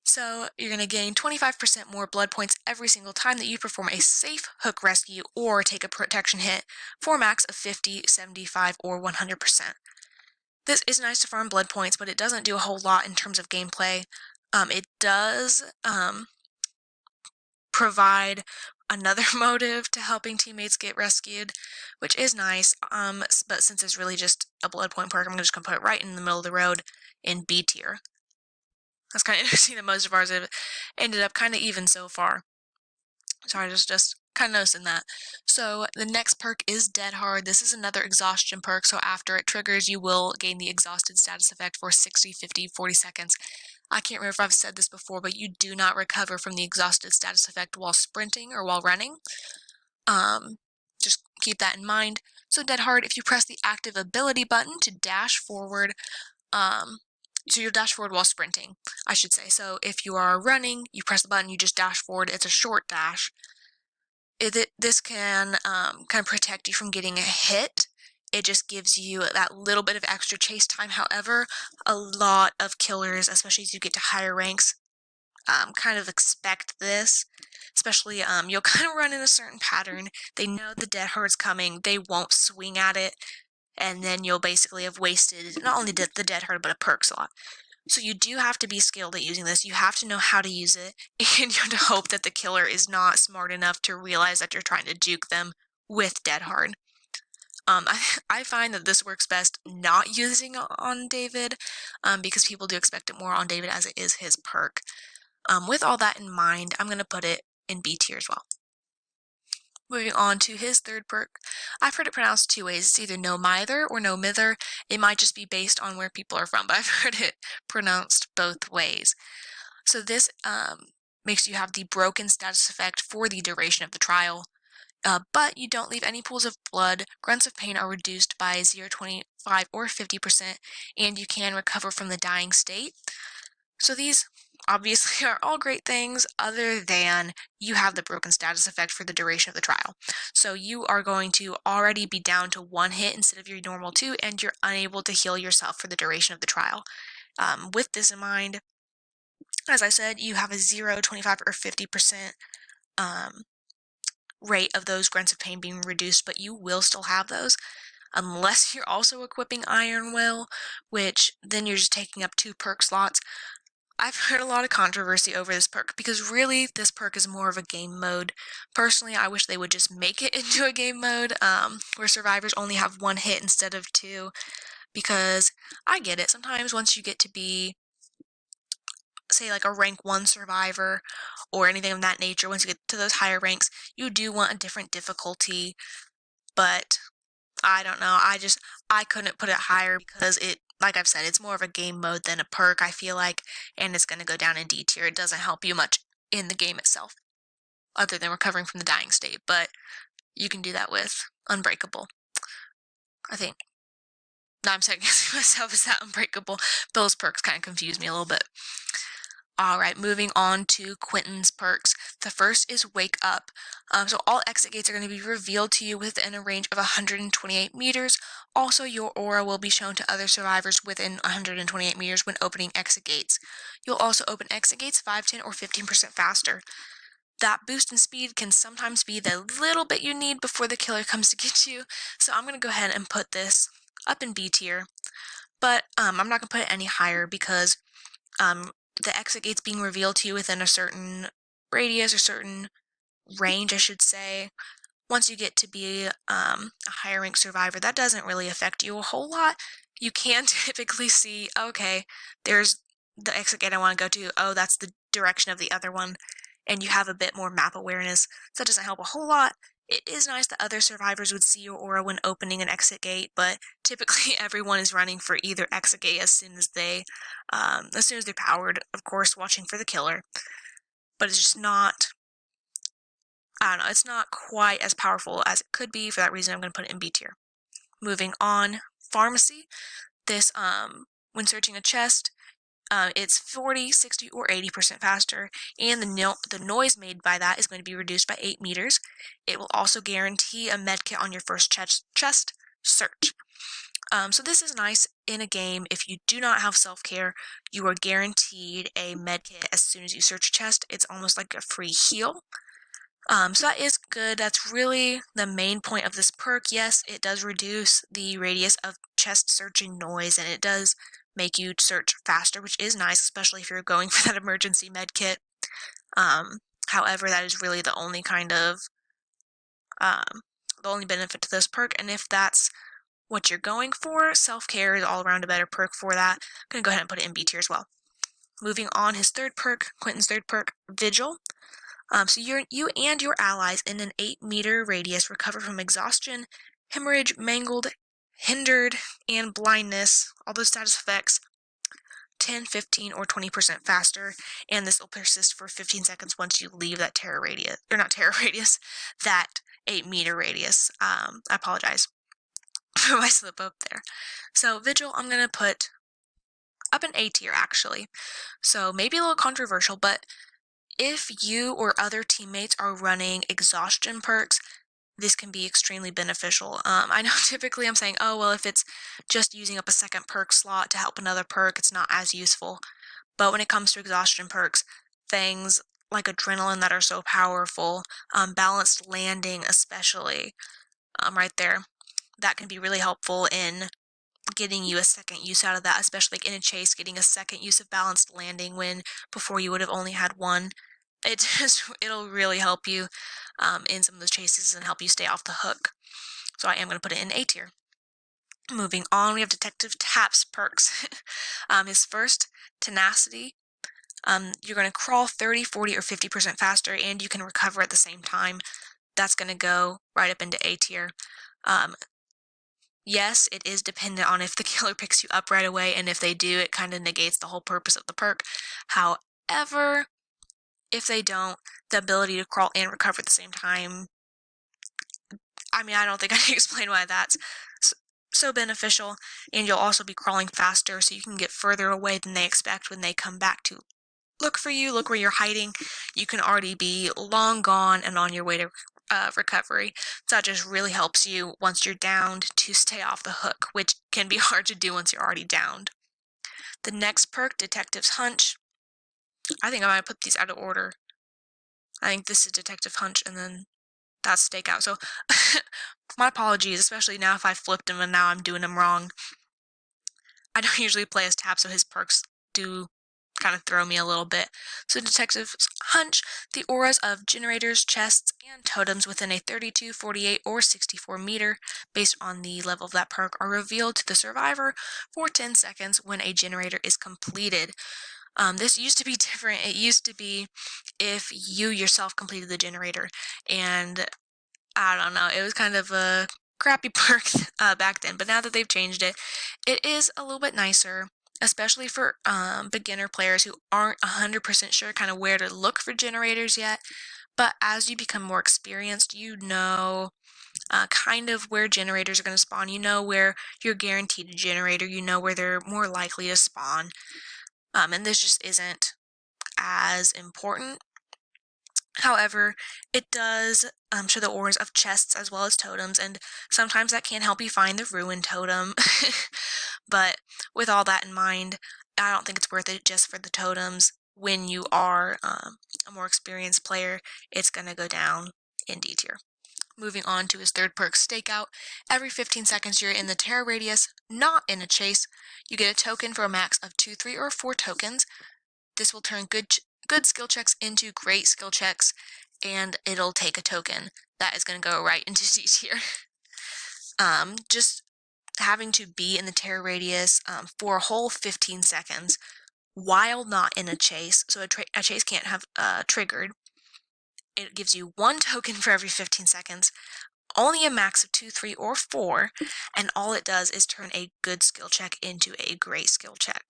So you're going to gain 25% more blood points every single time that you perform a safe hook rescue or take a protection hit for a max of 50, 75, or 100%. This is nice to farm blood points, but it doesn't do a whole lot in terms of gameplay. It does provide another motive to helping teammates get rescued, which is nice. But since it's really just a blood point perk, I'm just going to put it right in the middle of the road in B tier. That's kind of interesting that most of ours have ended up kind of even so far. Sorry, just kind of noticing that. So the next perk is Dead Hard. This is another exhaustion perk, so after it triggers, you will gain the exhausted status effect for 60, 50, 40 seconds. I can't remember if I've said this before, but you do not recover from the exhausted status effect while sprinting or while running. Just keep that in mind. So Dead Hard, if you press the active ability button to dash forward, so you'll dash forward while sprinting, I should say. So if you are running, you press the button, you just dash forward. It's a short dash. This can kind of protect you from getting a hit. It just gives you that little bit of extra chase time. However, a lot of killers, especially as you get to higher ranks, kind of expect this. Especially, you'll kind of run in a certain pattern. They know the Dead Hard's coming. They won't swing at it. And then you'll basically have wasted not only the Dead Hard, but a perk slot. So you do have to be skilled at using this. You have to know how to use it, and you have to hope that the killer is not smart enough to realize that you're trying to juke them with Dead Hard. I find that this works best not using on David, because people do expect it more on David as it is his perk. With all that in mind, I'm going to put it in B tier as well. Moving on to his third perk. I've heard it pronounced 2 ways. It's either no mither or no mither. It might just be based on where people are from, but I've heard it pronounced both ways. So this makes you have the broken status effect for the duration of the trial, but you don't leave any pools of blood. Grunts of pain are reduced by 0, 25, or 50%, and you can recover from the dying state. So these obviously are all great things other than you have the broken status effect for the duration of the trial. So you are going to already be down to 1 hit instead of your normal 2, and you're unable to heal yourself for the duration of the trial. With this in mind, as I said, you have a 0, 25, or 50% rate of those grunts of pain being reduced, but you will still have those unless you're also equipping Iron Will, which then you're just taking up 2 perk slots. I've heard a lot of controversy over this perk because really this perk is more of a game mode. Personally, I wish they would just make it into a game mode where survivors only have 1 hit instead of 2, because I get it. Sometimes once you get to be, say, like a rank 1 survivor or anything of that nature, once you get to those higher ranks, you do want a different difficulty, but I don't know. I couldn't put it higher because like I've said, it's more of a game mode than a perk, I feel like, and it's going to go down in D tier. It doesn't help you much in the game itself, other than recovering from the dying state, but you can do that with Unbreakable, I think. No, I'm second guessing myself. Is that Unbreakable? Those perks kind of confuse me a little bit. Alright, moving on to Quentin's perks. The first is Wake Up. So all exit gates are going to be revealed to you within a range of 128 meters. Also, your aura will be shown to other survivors within 128 meters when opening exit gates. You'll also open exit gates 5, 10, or 15% faster. That boost in speed can sometimes be the little bit you need before the killer comes to get you. So I'm going to go ahead and put this up in B tier. But I'm not going to put it any higher because the exit gates being revealed to you within a certain radius or certain range, I should say. Once you get to be a higher rank survivor, that doesn't really affect you a whole lot. You can typically see, okay, there's the exit gate I want to go to. Oh, that's the direction of the other one. And you have a bit more map awareness. So that doesn't help a whole lot. It is nice that other survivors would see your aura when opening an exit gate, but typically everyone is running for either exit gate as soon as they're powered, of course, watching for the killer. But it's just not, I don't know, it's not quite as powerful as it could be. For that reason, I'm going to put it in B tier. Moving on, Pharmacy. This, when searching a chest, it's 40, 60, or 80% faster, and the noise made by that is going to be reduced by 8 meters. It will also guarantee a medkit on your first chest search. So this is nice in a game. If you do not have self-care, you are guaranteed a medkit as soon as you search a chest. It's almost like a free heal. So that is good. That's really the main point of this perk. Yes, it does reduce the radius of chest searching noise, and it does make you search faster, which is nice, especially if you're going for that emergency med kit. However, that is really the only kind of the only benefit to this perk, and if that's what you're going for, self-care is all around a better perk for that. I'm going to go ahead and put it in B tier as well. Moving on, his third perk, Quentin's third perk, Vigil. So you and your allies in an 8-meter radius recover from exhaustion, hemorrhage, mangled, hindered, and blindness, all those status effects, 10, 15, or 20% faster, and this will persist for 15 seconds once you leave that that 8-meter radius. I apologize for my slip up there. So Vigil, I'm going to put up in A tier, actually. So maybe a little controversial, but if you or other teammates are running exhaustion perks, this can be extremely beneficial. I know typically I'm saying, oh, well, if it's just using up a second perk slot to help another perk, it's not as useful. But when it comes to exhaustion perks, things like adrenaline that are so powerful, balanced landing especially, right there, that can be really helpful in getting you a second use out of that, especially like in a chase, getting a second use of balanced landing when before you would have only had one. It'll really help you in some of those chases and help you stay off the hook. So I am going to put it in A tier. Moving on, we have Detective Tap's perks. His first, Tenacity. You're going to crawl 30, 40, or 50% faster, and you can recover at the same time. That's going to go right up into A tier. Yes, it is dependent on if the killer picks you up right away, and if they do, it kind of negates the whole purpose of the perk. However, if they don't, the ability to crawl and recover at the same time, I mean, I don't think I can explain why that's so beneficial, and you'll also be crawling faster, so you can get further away than they expect when they come back to look for you, look where you're hiding. You can already be long gone and on your way to recovery. So that just really helps you once you're downed to stay off the hook, which can be hard to do once you're already downed. The next perk, Detective's Hunch. I think I might put these out of order. I think this is Detective Hunch and then that's Stakeout. So my apologies, especially now if I flipped him and now I'm doing them wrong. I don't usually play as Tap, so his perks do kind of throw me a little bit. So Detective's Hunch, the auras of generators, chests, and totems within a 32, 48, or 64 meter, based on the level of that perk, are revealed to the survivor for 10 seconds when a generator is completed. This used to be different. It used to be if you yourself completed the generator, and I don't know, it was kind of a crappy perk back then, but now that they've changed it, it is a little bit nicer, especially for beginner players who aren't 100% sure kind of where to look for generators yet. But as you become more experienced, you know kind of where generators are going to spawn. You know where you're guaranteed a generator. You know where they're more likely to spawn. And this just isn't as important. However, it does show the auras of chests as well as totems, and sometimes that can help you find the ruined totem. But with all that in mind, I don't think it's worth it just for the totems. When you are a more experienced player, it's going to go down in D tier. Moving on to his third perk, Stakeout. Every 15 seconds you're in the terror radius, not in a chase, you get a token for a max of 2, 3, or 4 tokens. This will turn good skill checks into great skill checks, and it'll take a token. That is going to go right into D tier. Just having to be in the terror radius for a whole 15 seconds while not in a chase, so a chase can't have triggered. It gives you 1 token for every 15 seconds, only a max of 2, 3, or 4, and all it does is turn a good skill check into a great skill check.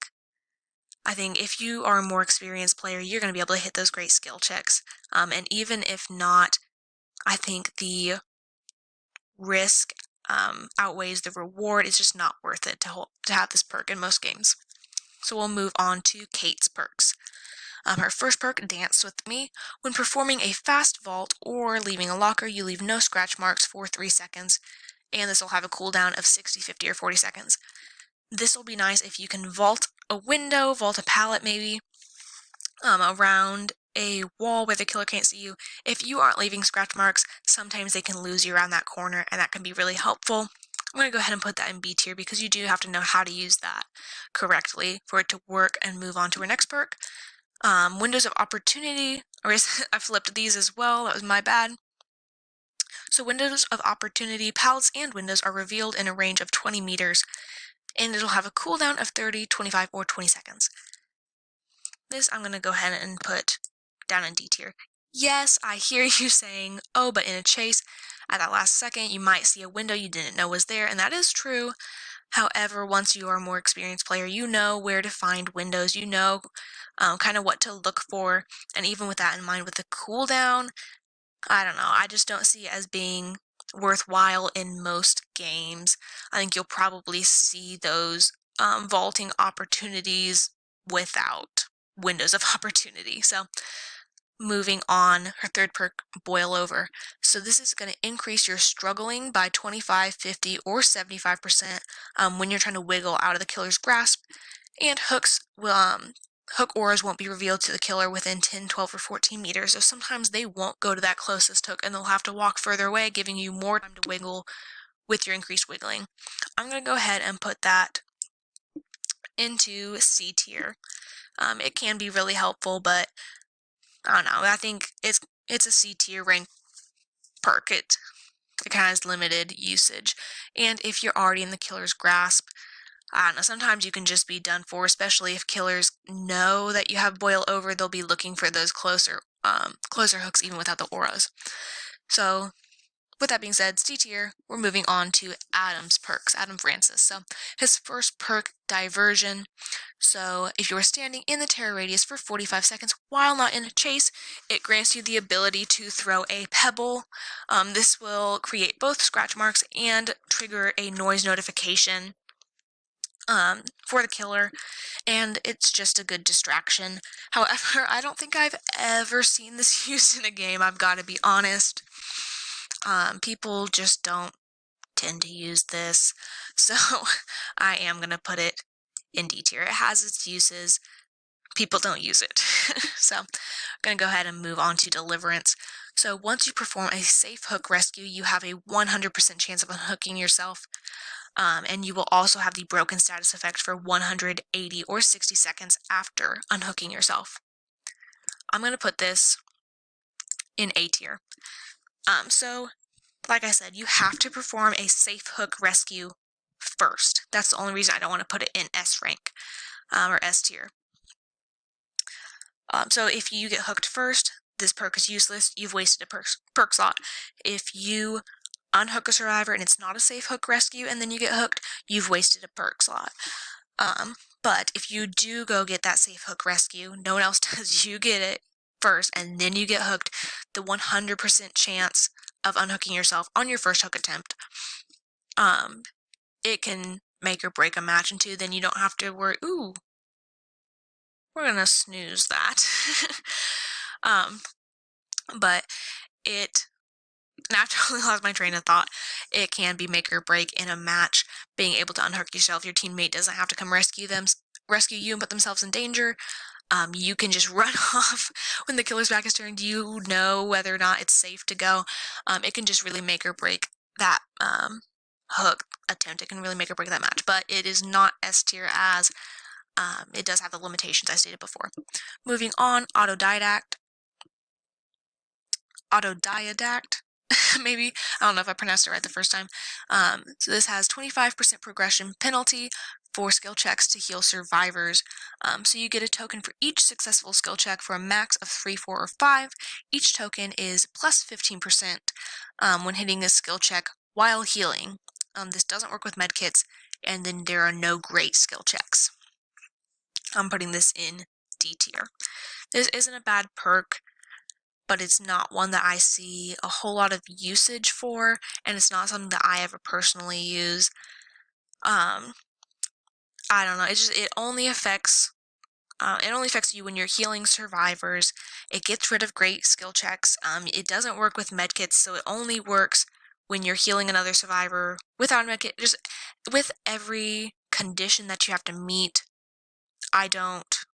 I think if you are a more experienced player, you're going to be able to hit those great skill checks. And even if not, I think the risk outweighs the reward. It's just not worth it to have this perk in most games. So we'll move on to Kate's perks. Her first perk, Dance With Me. When performing a fast vault or leaving a locker, you leave no scratch marks for 3 seconds, and this will have a cooldown of 60, 50, or 40 seconds. This will be nice if you can vault a window, vault a pallet maybe, around a wall where the killer can't see you. If you aren't leaving scratch marks, sometimes they can lose you around that corner, and that can be really helpful. I'm going to go ahead and put that in B tier because you do have to know how to use that correctly for it to work, and move on to our next perk. Windows of Opportunity, or I flipped these as well, that was my bad. So Windows of Opportunity, pallets and windows are revealed in a range of 20 meters, and it'll have a cooldown of 30, 25, or 20 seconds. This I'm going to go ahead and put down in D tier. Yes, I hear you saying, oh, but in a chase, at that last second, you might see a window you didn't know was there, and that is true. However, once you are a more experienced player, you know where to find windows, you know kind of what to look for, and even with that in mind, with the cooldown, I don't know, I just don't see it as being worthwhile in most games. I think you'll probably see those vaulting opportunities without windows of opportunity. So moving on, her third perk, Boil Over. So this is going to increase your struggling by 25, 50, or 75% when you're trying to wiggle out of the killer's grasp, and hooks will hook auras won't be revealed to the killer within 10, 12, or 14 meters, so sometimes they won't go to that closest hook and they'll have to walk further away, giving you more time to wiggle with your increased wiggling. I'm going to go ahead and put that into C tier. It can be really helpful, but I don't know, I think it's a C tier rank perk. It kind of has limited usage, and if you're already in the killer's grasp, I don't know, sometimes you can just be done for, especially if killers know that you have Boil Over. They'll be looking for those closer hooks even without the auras. So with that being said, C tier, we're moving on to Adam's perks, Adam Francis. So his first perk, Diversion. So if you're standing in the terror radius for 45 seconds while not in a chase, it grants you the ability to throw a pebble. This will create both scratch marks and trigger a noise notification for the killer, and it's just a good distraction. However, I don't think I've ever seen this used in a game, I've got to be honest. People just don't tend to use this, so I am going to put it in D tier. It has its uses, people don't use it. So I'm going to go ahead and move on to Deliverance. So once you perform a safe hook rescue, you have a 100% chance of unhooking yourself. And you will also have the broken status effect for 180 or 60 seconds after unhooking yourself. I'm going to put this in A tier. So, like I said, you have to perform a safe hook rescue first. That's the only reason I don't want to put it in S rank, or S tier. So if you get hooked first, this perk is useless. You've wasted a perk slot. If you unhook a survivor and it's not a safe hook rescue and then you get hooked, you've wasted a perk slot. But if you do go get that safe hook rescue, no one else does, you get it first and then you get hooked, the 100% chance of unhooking yourself on your first hook attempt, it can make or break a match into, then you don't have to worry, ooh, we're gonna snooze that. But it, and I totally lost my train of thought. It can be make or break in a match, being able to unhook yourself. Your teammate doesn't have to come rescue you and put themselves in danger. You can just run off when the killer's back is turned. You know whether or not it's safe to go. It can just really make or break that hook attempt. It can really make or break that match, but it is not S tier as it does have the limitations I stated before. Moving on, autodidact. Maybe, I don't know if I pronounced it right the first time. So this has 25% progression penalty for skill checks to heal survivors. So you get a token for each successful skill check for a max of 3, 4, or 5. Each token is plus 15% when hitting a skill check while healing. This doesn't work with medkits, and then there are no great skill checks. I'm putting this in D tier. This isn't a bad perk, but it's not one that I see a whole lot of usage for, and it's not something that I ever personally use. I don't know. It only affects you when you're healing survivors. It gets rid of great skill checks. It doesn't work with medkits, so it only works when you're healing another survivor without a medkit. Just with every condition that you have to meet, I don't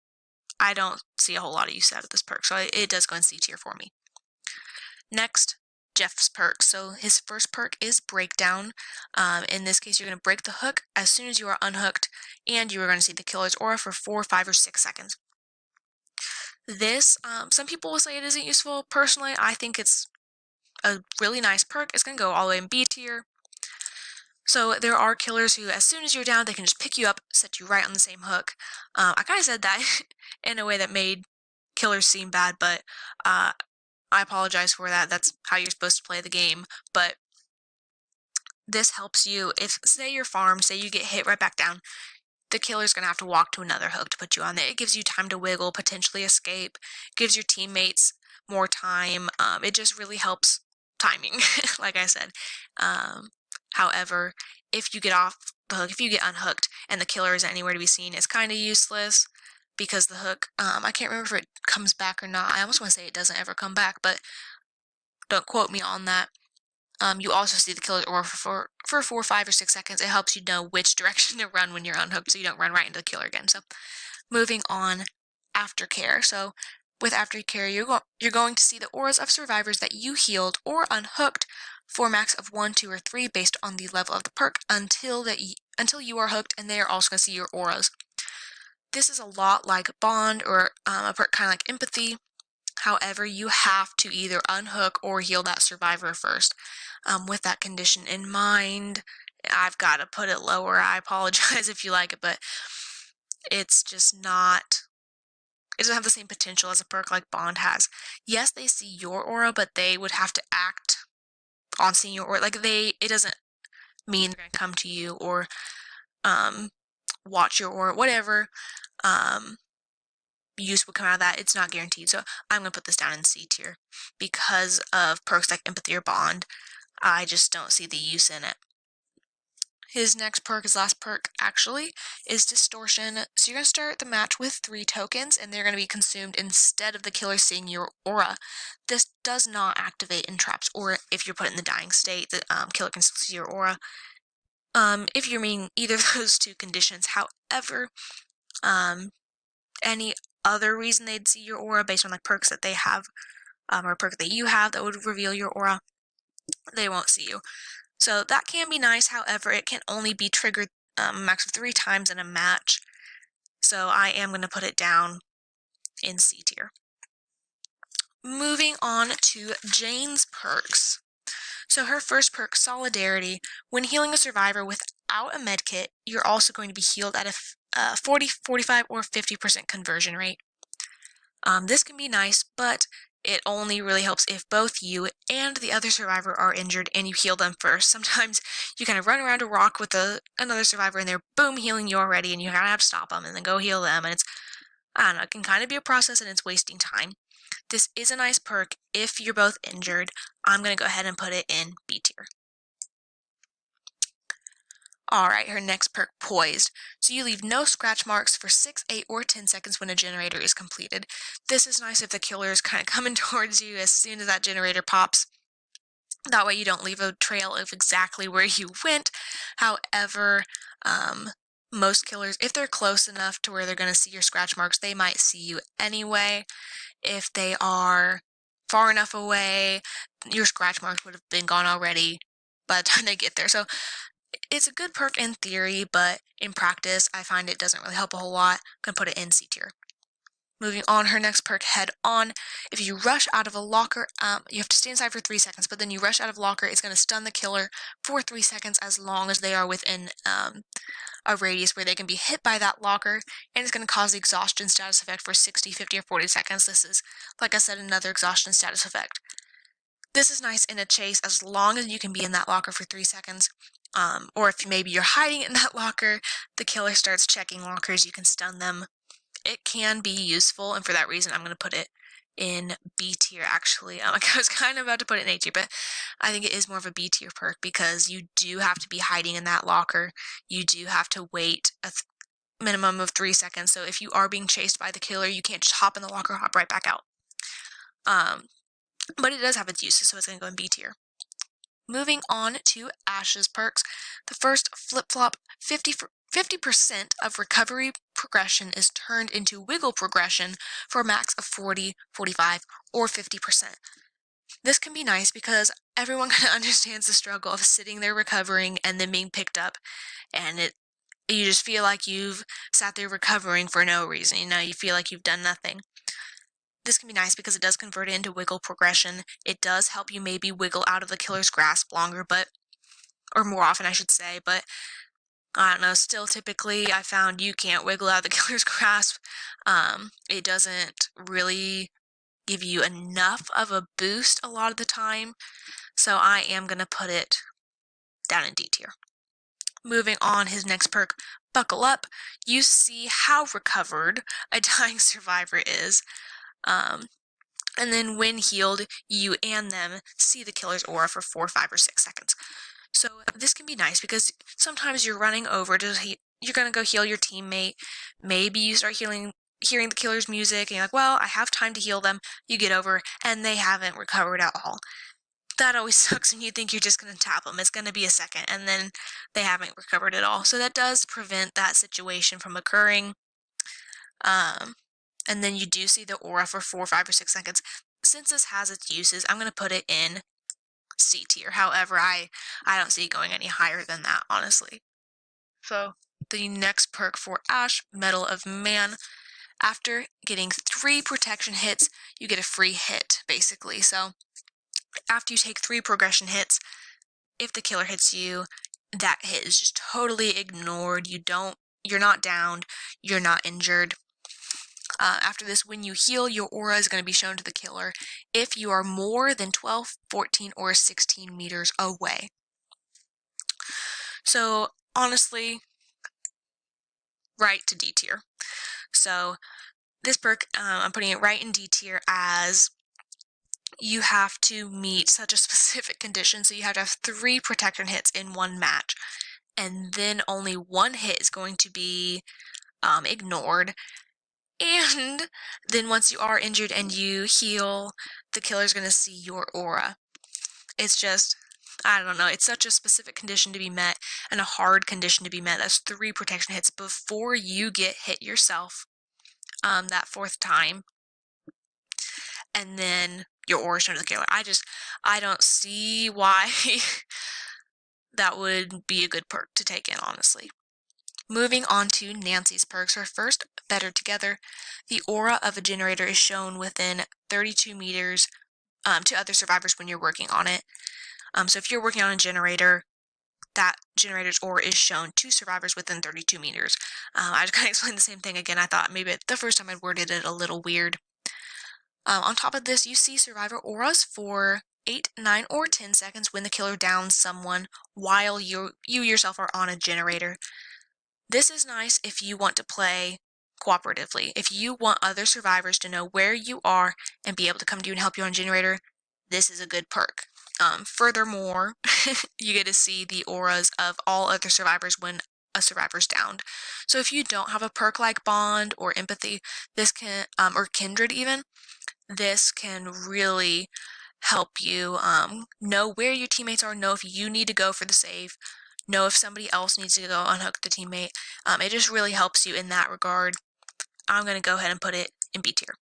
see a whole lot of use out of this perk, so it does go in C tier for me. Next, Jeff's perk. So his first perk is Breakdown. In this case, you're going to break the hook as soon as you are unhooked, and you are going to see the killer's aura for 4, 5, or 6 seconds. This, some people will say it isn't useful. Personally, I think it's a really nice perk. It's going to go all the way in B tier. So there are killers who, as soon as you're down, they can just pick you up, set you right on the same hook. I kind of said that in a way that made killers seem bad, but I apologize for that. That's how you're supposed to play the game. But this helps you if, say you're farmed, say you get hit right back down, the killer's going to have to walk to another hook to put you on there. It gives you time to wiggle, potentially escape, gives your teammates more time. It just really helps timing, like I said. However, if you get off the hook, if you get unhooked and the killer isn't anywhere to be seen, it's kind of useless because the hook, I can't remember if it comes back or not. I almost want to say it doesn't ever come back, but don't quote me on that. You also see the killer's aura for 4, 5, or 6 seconds. It helps you know which direction to run when you're unhooked so you don't run right into the killer again. So moving on, aftercare. So with aftercare, you're going to see the auras of survivors that you healed or unhooked for a max of 1, 2, or 3 based on the level of the perk until you are hooked, and they are also going to see your auras. This is a lot like Bond or a perk kind of like Empathy. However, you have to either unhook or heal that survivor first. With that condition in mind, I've got to put it lower. I apologize if you like it, but it's just not... It doesn't have the same potential as a perk like Bond has. Yes, they see your aura, but they would have to act on seeing your aura. Like, it doesn't mean they're going to come to you or watch your aura, whatever use will come out of that. It's not guaranteed. So I'm going to put this down in C tier because of perks like Empathy or Bond. I just don't see the use in it. His next perk, his last perk actually, is Distortion. So you're going to start the match with 3 tokens, and they're going to be consumed instead of the killer seeing your aura. This does not activate in traps, or if you're put in the dying state, the killer can still see your aura. If you're meeting either of those 2 conditions, however, any other reason they'd see your aura based on like perks that they have, or a perk that you have that would reveal your aura, they won't see you. So that can be nice, however, it can only be triggered a max of 3 times in a match. So I am going to put it down in C tier. Moving on to Jane's perks. So her first perk, Solidarity. When healing a survivor without a medkit, you're also going to be healed at a 40, 45, or 50% conversion rate. This can be nice, but it only really helps if both you and the other survivor are injured and you heal them first. Sometimes you kind of run around a rock with another survivor and they're boom healing you already, and you kind of have to stop them and then go heal them, and it's, I don't know, it can kind of be a process and it's wasting time. This is a nice perk if you're both injured. I'm going to go ahead and put it in B tier. Alright, her next perk, Poised. So you leave no scratch marks for 6, 8, or 10 seconds when a generator is completed. This is nice if the killer is kind of coming towards you as soon as that generator pops. That way you don't leave a trail of exactly where you went. However, most killers, if they're close enough to where they're going to see your scratch marks, they might see you anyway. If they are far enough away, your scratch marks would have been gone already by the time they get there. So it's a good perk in theory, but in practice, I find it doesn't really help a whole lot. I'm going to put it in C tier. Moving on, her next perk, Head On. If you rush out of a locker, you have to stay inside for 3 seconds, but then you rush out of locker, it's going to stun the killer for 3 seconds as long as they are within a radius where they can be hit by that locker, and it's going to cause the exhaustion status effect for 60, 50, or 40 seconds. This is, like I said, another exhaustion status effect. This is nice in a chase as long as you can be in that locker for 3 seconds. Or if maybe you're hiding in that locker, the killer starts checking lockers, you can stun them. It can be useful, and for that reason, I'm going to put it in B tier, actually. I was kind of about to put it in A tier, but I think it is more of a B tier perk because you do have to be hiding in that locker. You do have to wait a minimum of 3 seconds, so if you are being chased by the killer, you can't just hop in the locker, hop right back out. But it does have its uses, so it's going to go in B tier. Moving on to Ash's perks. The first, Flip-Flop. 50% of recovery progression is turned into wiggle progression for a max of 40, 45, or 50%. This can be nice because everyone kind of understands the struggle of sitting there recovering and then being picked up, and you just feel like you've sat there recovering for no reason. You feel like you've done nothing. This can be nice because it does convert it into wiggle progression. It does help you maybe wiggle out of the killer's grasp longer, or more often I should say, but I don't know, still typically I found you can't wiggle out of the killer's grasp. It doesn't really give you enough of a boost a lot of the time, so I am going to put it down in D tier. Moving on, his next perk, Buckle Up. You see how recovered a dying survivor is. And then when healed, you and them see the killer's aura for 4, 5, or 6 seconds. So this can be nice because sometimes you're running over you're going to go heal your teammate. Maybe you start hearing the killer's music and you're like, well, I have time to heal them. You get over and they haven't recovered at all. That always sucks when you think you're just going to tap them. It's going to be a second and then they haven't recovered at all. So that does prevent that situation from occurring. And then you do see the aura for 4, 5, or 6 seconds. Since this has its uses, I'm going to put it in C tier. However, I don't see it going any higher than that, honestly. So, the next perk for Ash, Medal of Man. After getting 3 protection hits, you get a free hit, basically. So, after you take 3 progression hits, if the killer hits you, that hit is just totally ignored. You're not downed, you're not injured. After this, when you heal, your aura is going to be shown to the killer if you are more than 12, 14, or 16 meters away. So, honestly, right to D tier. So, this perk, I'm putting it right in D tier as you have to meet such a specific condition. So, you have to have 3 protection hits in one match. And then only 1 hit is going to be ignored. And then once you are injured and you heal, the killer's going to see your aura. It's just, I don't know, it's such a specific condition to be met and a hard condition to be met. That's 3 protection hits before you get hit yourself that 4th time. And then your aura is shown to the killer. I don't see why that would be a good perk to take in, honestly. Moving on to Nancy's perks. Her first, Better Together. The aura of a generator is shown within 32 meters to other survivors when you're working on it. So if you're working on a generator, that generator's aura is shown to survivors within 32 meters. I just kind of explained the same thing again. I thought maybe the first time I worded it a little weird. On top of this, you see survivor auras for 8, 9, or 10 seconds when the killer downs someone while you yourself are on a generator. This is nice if you want to play cooperatively. If you want other survivors to know where you are and be able to come to you and help you on generator, this is a good perk. Furthermore, you get to see the auras of all other survivors when a survivor's downed. So if you don't have a perk like Bond or Empathy, this can, or Kindred even, this can really help you know where your teammates are, know if you need to go for the save, know if somebody else needs to go unhook the teammate. It just really helps you in that regard. I'm going to go ahead and put it in B tier.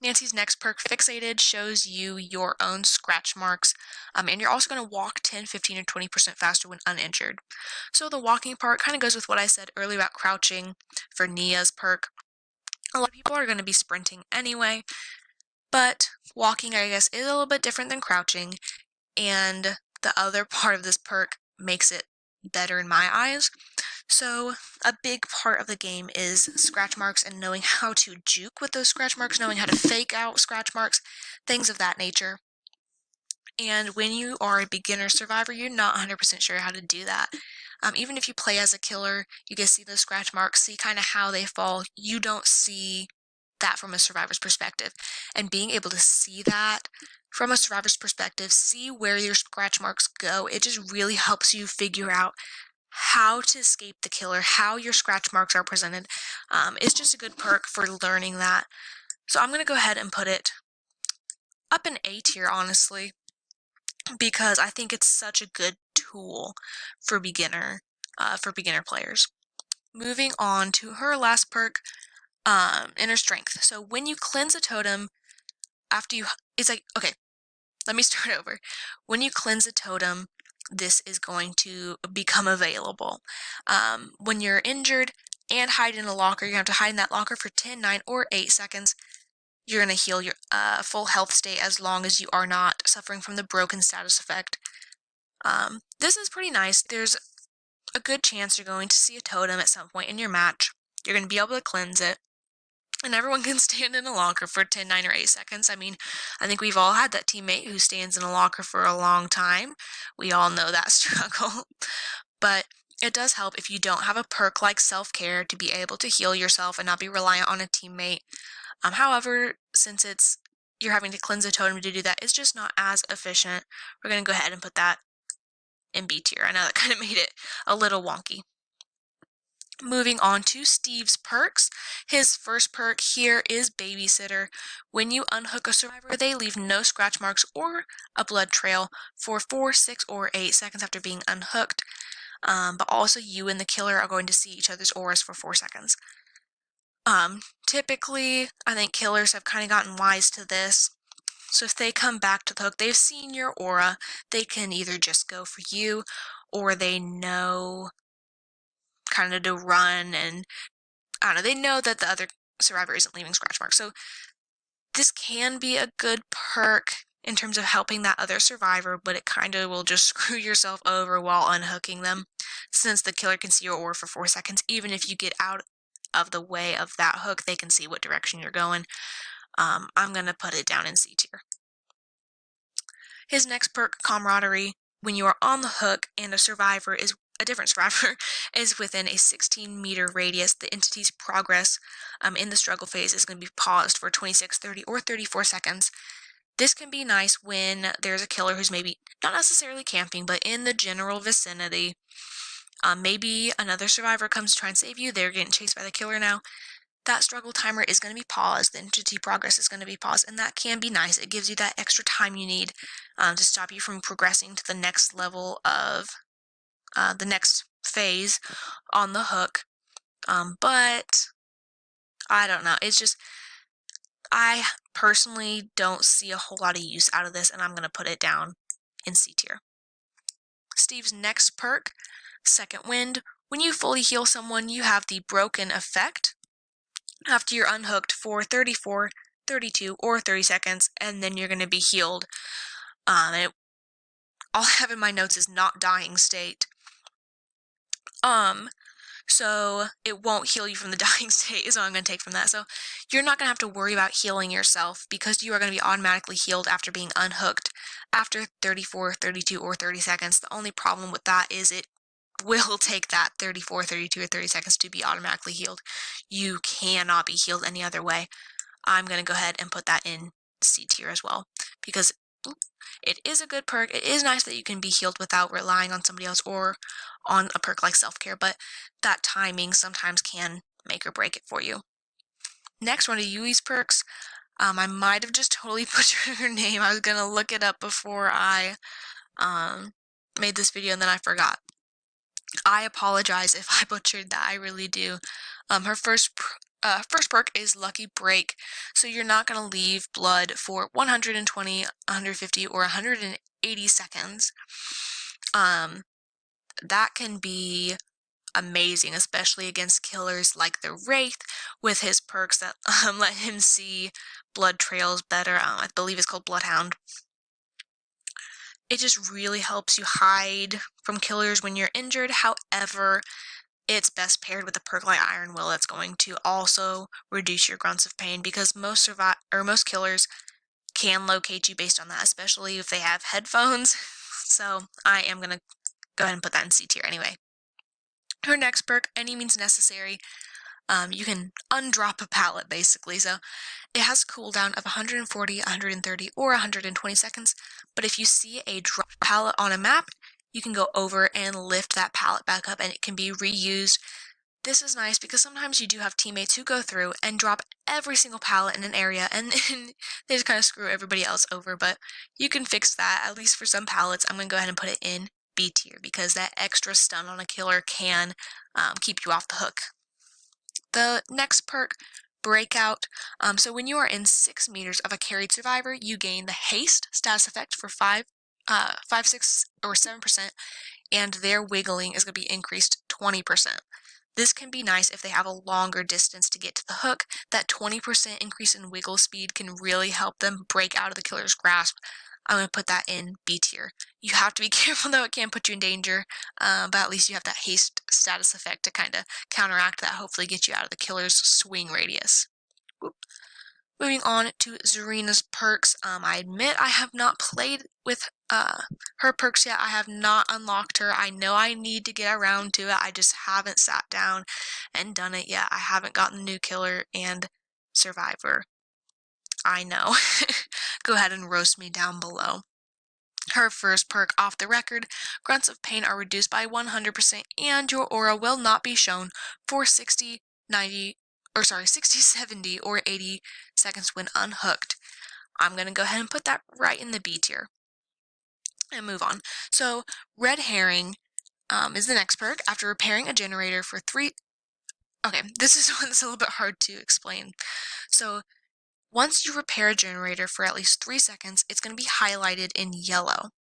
Nancy's next perk, Fixated, shows you your own scratch marks, and you're also going to walk 10, 15, or 20% faster when uninjured. So the walking part kind of goes with what I said earlier about crouching for Nia's perk. A lot of people are going to be sprinting anyway, but walking, I guess, is a little bit different than crouching, and the other part of this perk makes it better in my eyes. So a big part of the game is scratch marks and knowing how to juke with those scratch marks, knowing how to fake out scratch marks, things of that nature. And when you are a beginner survivor, you're not 100% sure how to do that. Even if you play as a killer, you can see those scratch marks, see kind of how they fall. You don't see that from a survivor's perspective. And being able to see that from a survivor's perspective, see where your scratch marks go, it just really helps you figure out how to escape the killer, how your scratch marks are presented. It's just a good perk for learning that. So I'm going to go ahead and put it up in A tier, honestly, because I think it's such a good tool for beginner players. Moving on to her last perk, Inner Strength. So when you cleanse a totem, it's like, okay, let me start over. When you cleanse a totem, this is going to become available. When you're injured and hide in a locker, you have to hide in that locker for 10, 9, or 8 seconds. You're going to heal your full health state as long as you are not suffering from the broken status effect. This is pretty nice. There's a good chance you're going to see a totem at some point in your match. You're going to be able to cleanse it. And everyone can stand in a locker for 10, 9, or 8 seconds. I mean, I think we've all had that teammate who stands in a locker for a long time. We all know that struggle. But it does help if you don't have a perk like self-care to be able to heal yourself and not be reliant on a teammate. However, since you're having to cleanse a totem to do that, it's just not as efficient. We're going to go ahead and put that in B tier. I know that kind of made it a little wonky. Moving on to Steve's perks. His first perk here is Babysitter. When you unhook a survivor, they leave no scratch marks or a blood trail for 4, 6, or 8 seconds after being unhooked. But also you and the killer are going to see each other's auras for 4 seconds. Typically, I think killers have kind of gotten wise to this. So if they come back to the hook, they've seen your aura, they can either just go for you, or they know kind of to run, and I don't know, they know that the other survivor isn't leaving scratch marks. So this can be a good perk in terms of helping that other survivor, but it kind of will just screw yourself over while unhooking them, since the killer can see your aura for 4 seconds. Even if you get out of the way of that hook, they can see what direction you're going. I'm going to put it down in C tier. His next perk, Camaraderie. When you are on the hook and a different survivor is within a 16-meter radius, the entity's progress in the struggle phase is going to be paused for 26, 30, or 34 seconds. This can be nice when there's a killer who's maybe not necessarily camping, but in the general vicinity. Maybe another survivor comes to try and save you. They're getting chased by the killer now. That struggle timer is going to be paused. The entity progress is going to be paused, and that can be nice. It gives you that extra time you need to stop you from progressing to the next level of the next phase on the hook. But I don't know. It's just, I personally don't see a whole lot of use out of this, and I'm going to put it down in C tier. Steve's next perk, Second Wind. When you fully heal someone, you have the Broken effect after you're unhooked for 34, 32, or 30 seconds, and then you're going to be healed. All I have in my notes is not dying state. so it won't heal you from the dying state is what I'm going to take from that. So you're not going to have to worry about healing yourself because you are going to be automatically healed after being unhooked after 34, 32, or 30 seconds. The only problem with that is it will take that 34, 32, or 30 seconds to be automatically healed. You cannot be healed any other way. I'm going to go ahead and put that in C tier as well because it is a good perk. It is nice that you can be healed without relying on somebody else or on a perk like self-care, but that timing sometimes can make or break it for you. Next, one of Yui's perks. I might have just totally butchered her name. I was going to look it up before I made this video and then I forgot. I apologize if I butchered that. I really do. Her first perk is Lucky Break, so you're not going to leave blood for 120, 150, or 180 seconds. That can be amazing, especially against killers like the Wraith with his perks that let him see blood trails better. I believe it's called Bloodhound. It just really helps you hide from killers when you're injured. However, it's best paired with a perk like Iron Will that's going to also reduce your grunts of pain because most killers can locate you based on that, especially if they have headphones. So I am going to go ahead and put that in C tier anyway. Her next perk, Any Means Necessary. You can undrop a pallet basically, so it has a cooldown of 140, 130, or 120 seconds, but if you see a drop pallet on a map, you can go over and lift that pallet back up and it can be reused. This is nice because sometimes you do have teammates who go through and drop every single pallet in an area and they just kind of screw everybody else over, but you can fix that, at least for some pallets. I'm going to go ahead and put it in B tier because that extra stun on a killer can keep you off the hook. The next perk, Breakout. So when you are in 6 meters of a carried survivor, you gain the haste status effect for 5, 6, or 7%, and their wiggling is going to be increased 20%. This can be nice if they have a longer distance to get to the hook. That 20% increase in wiggle speed can really help them break out of the killer's grasp. I'm going to put that in B tier. You have to be careful though, it can put you in danger, but at least you have that haste status effect to kind of counteract that, hopefully get you out of the killer's swing radius. Whoop. Moving on to Zarina's perks. I admit I have not played with her perks yet. I have not unlocked her. I know I need to get around to it. I just haven't sat down and done it yet. I haven't gotten the new killer and survivor. I know. Go ahead and roast me down below. Her first perk, Off the Record. Grunts of pain are reduced by 100% and your aura will not be shown for 60, 70, or 80 seconds when unhooked. I'm going to go ahead and put that right in the B tier. And move on. So, Red Herring is the next perk. After repairing a generator for 3... Okay, this is one that's a little bit hard to explain. So, once you repair a generator for at least 3 seconds, it's going to be highlighted in yellow.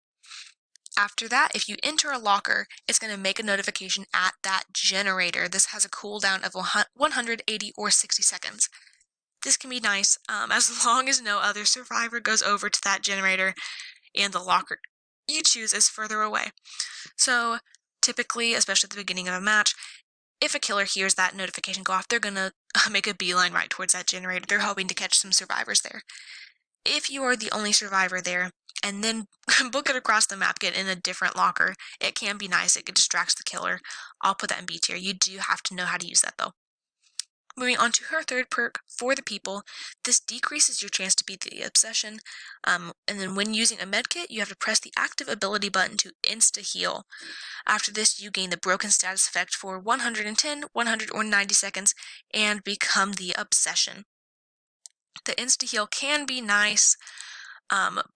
After that, if you enter a locker, it's going to make a notification at that generator. This has a cooldown of 180 or 60 seconds. This can be nice as long as no other survivor goes over to that generator and the locker you choose is further away. So typically, especially at the beginning of a match, if a killer hears that notification go off, they're going to make a beeline right towards that generator. They're hoping to catch some survivors there. If you are the only survivor there, and then book it across the map, get in a different locker, it can be nice. It distracts the killer. I'll put that in B tier. You do have to know how to use that, though. Moving on to her third perk, For the People. This decreases your chance to beat the obsession. And then when using a medkit, you have to press the active ability button to insta-heal. After this, you gain the broken status effect for 110, 100, or 90 seconds and become the obsession. The insta-heal can be nice,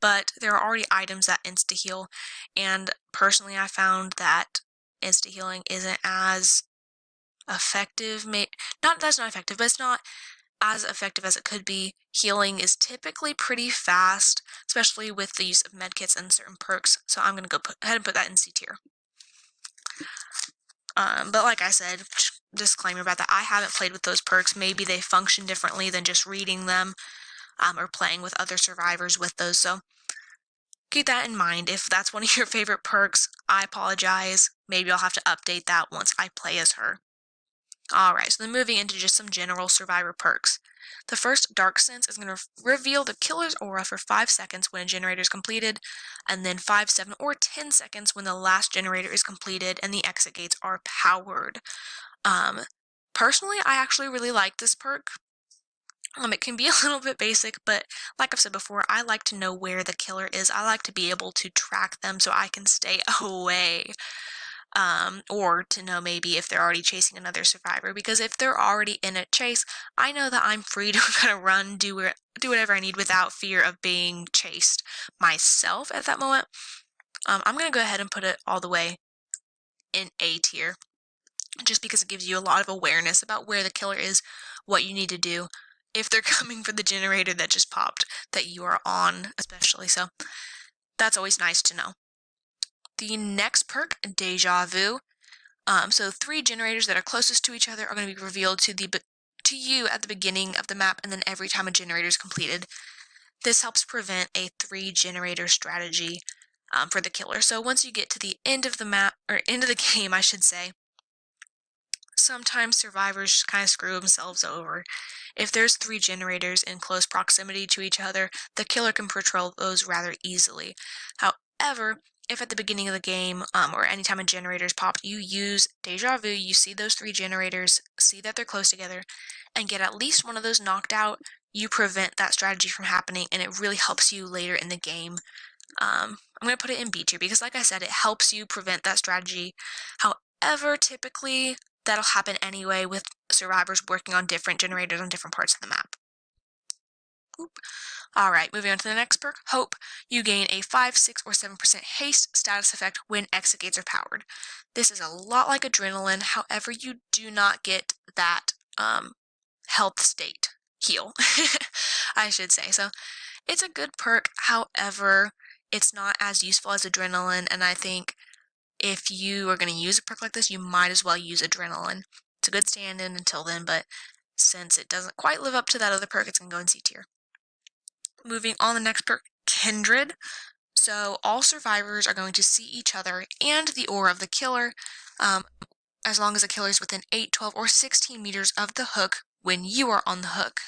but there are already items that insta-heal, and personally I found that insta-healing isn't as effective. That's not effective, but it's not as effective as it could be. Healing is typically pretty fast, especially with the use of medkits and certain perks, so I'm going to go ahead and put that in C tier. But like I said, disclaimer about that, I haven't played with those perks. Maybe they function differently than just reading them, or playing with other survivors with those, so keep that in mind. If that's one of your favorite perks, I apologize. Maybe I'll have to update that once I play as her. Alright, so then moving into just some general survivor perks. The first, Dark Sense, is going to reveal the killer's aura for 5 seconds when a generator is completed, and then 5, 7, or 10 seconds when the last generator is completed and the exit gates are powered. Personally, I actually really like this perk. It can be a little bit basic, but like I've said before, I like to know where the killer is. I like to be able to track them so I can stay away. Or to know maybe if they're already chasing another survivor, because if they're already in a chase, I know that I'm free to kind of run, do whatever I need without fear of being chased myself at that moment. I'm going to go ahead and put it all the way in A tier, just because it gives you a lot of awareness about where the killer is, what you need to do, if they're coming for the generator that just popped that you are on, especially. So that's always nice to know. The next perk, Deja Vu. So 3 generators that are closest to each other are going to be revealed to you at the beginning of the map, and then every time a generator is completed. This helps prevent a 3 generator strategy for the killer. So once you get to the end of the map, or end of the game, I should say, sometimes survivors kind of screw themselves over. If there's 3 generators in close proximity to each other, the killer can patrol those rather easily. However, if at the beginning of the game, or anytime a generator is popped, you use Deja Vu, you see those 3 generators, see that they're close together, and get at least one of those knocked out, you prevent that strategy from happening, and it really helps you later in the game. I'm going to put it in B tier, because like I said, it helps you prevent that strategy. However, typically, that'll happen anyway with survivors working on different generators on different parts of the map. Alright, moving on to the next perk, Hope. You gain a 5, 6, or 7% haste status effect when exit gates are powered. This is a lot like Adrenaline, however you do not get that health state heal, I should say. So it's a good perk, however, it's not as useful as Adrenaline, and I think if you are going to use a perk like this, you might as well use Adrenaline. It's a good stand-in until then, but since it doesn't quite live up to that other perk, it's going to go in C tier. Moving on, the next perk, Kindred. So all survivors are going to see each other and the aura of the killer, as long as the killer is within 8, 12, or 16 meters of the hook when you are on the hook.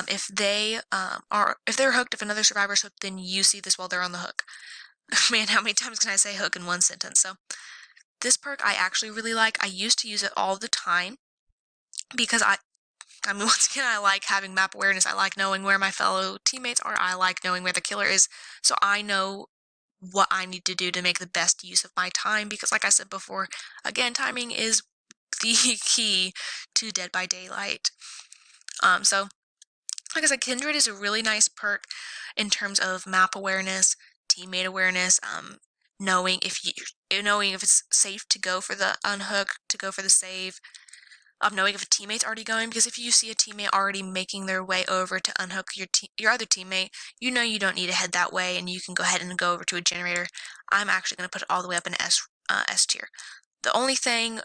If they're hooked, if another survivor's hooked, then you see this while they're on the hook. Man, how many times can I say hook in one sentence? So this perk I actually really like. I used to use it all the time because I mean, once again, I like having map awareness. I like knowing where my fellow teammates are. I like knowing where the killer is. So I know what I need to do to make the best use of my time, because like I said before, again, timing is the key to Dead by Daylight. So like I said, Kindred is a really nice perk in terms of map awareness, teammate awareness, knowing if it's safe to go for the unhook, to go for the save, knowing if a teammate's already going, because if you see a teammate already making their way over to unhook your other teammate, you know you don't need to head that way, and you can go ahead and go over to a generator. I'm actually going to put it all the way up in S tier. The only thing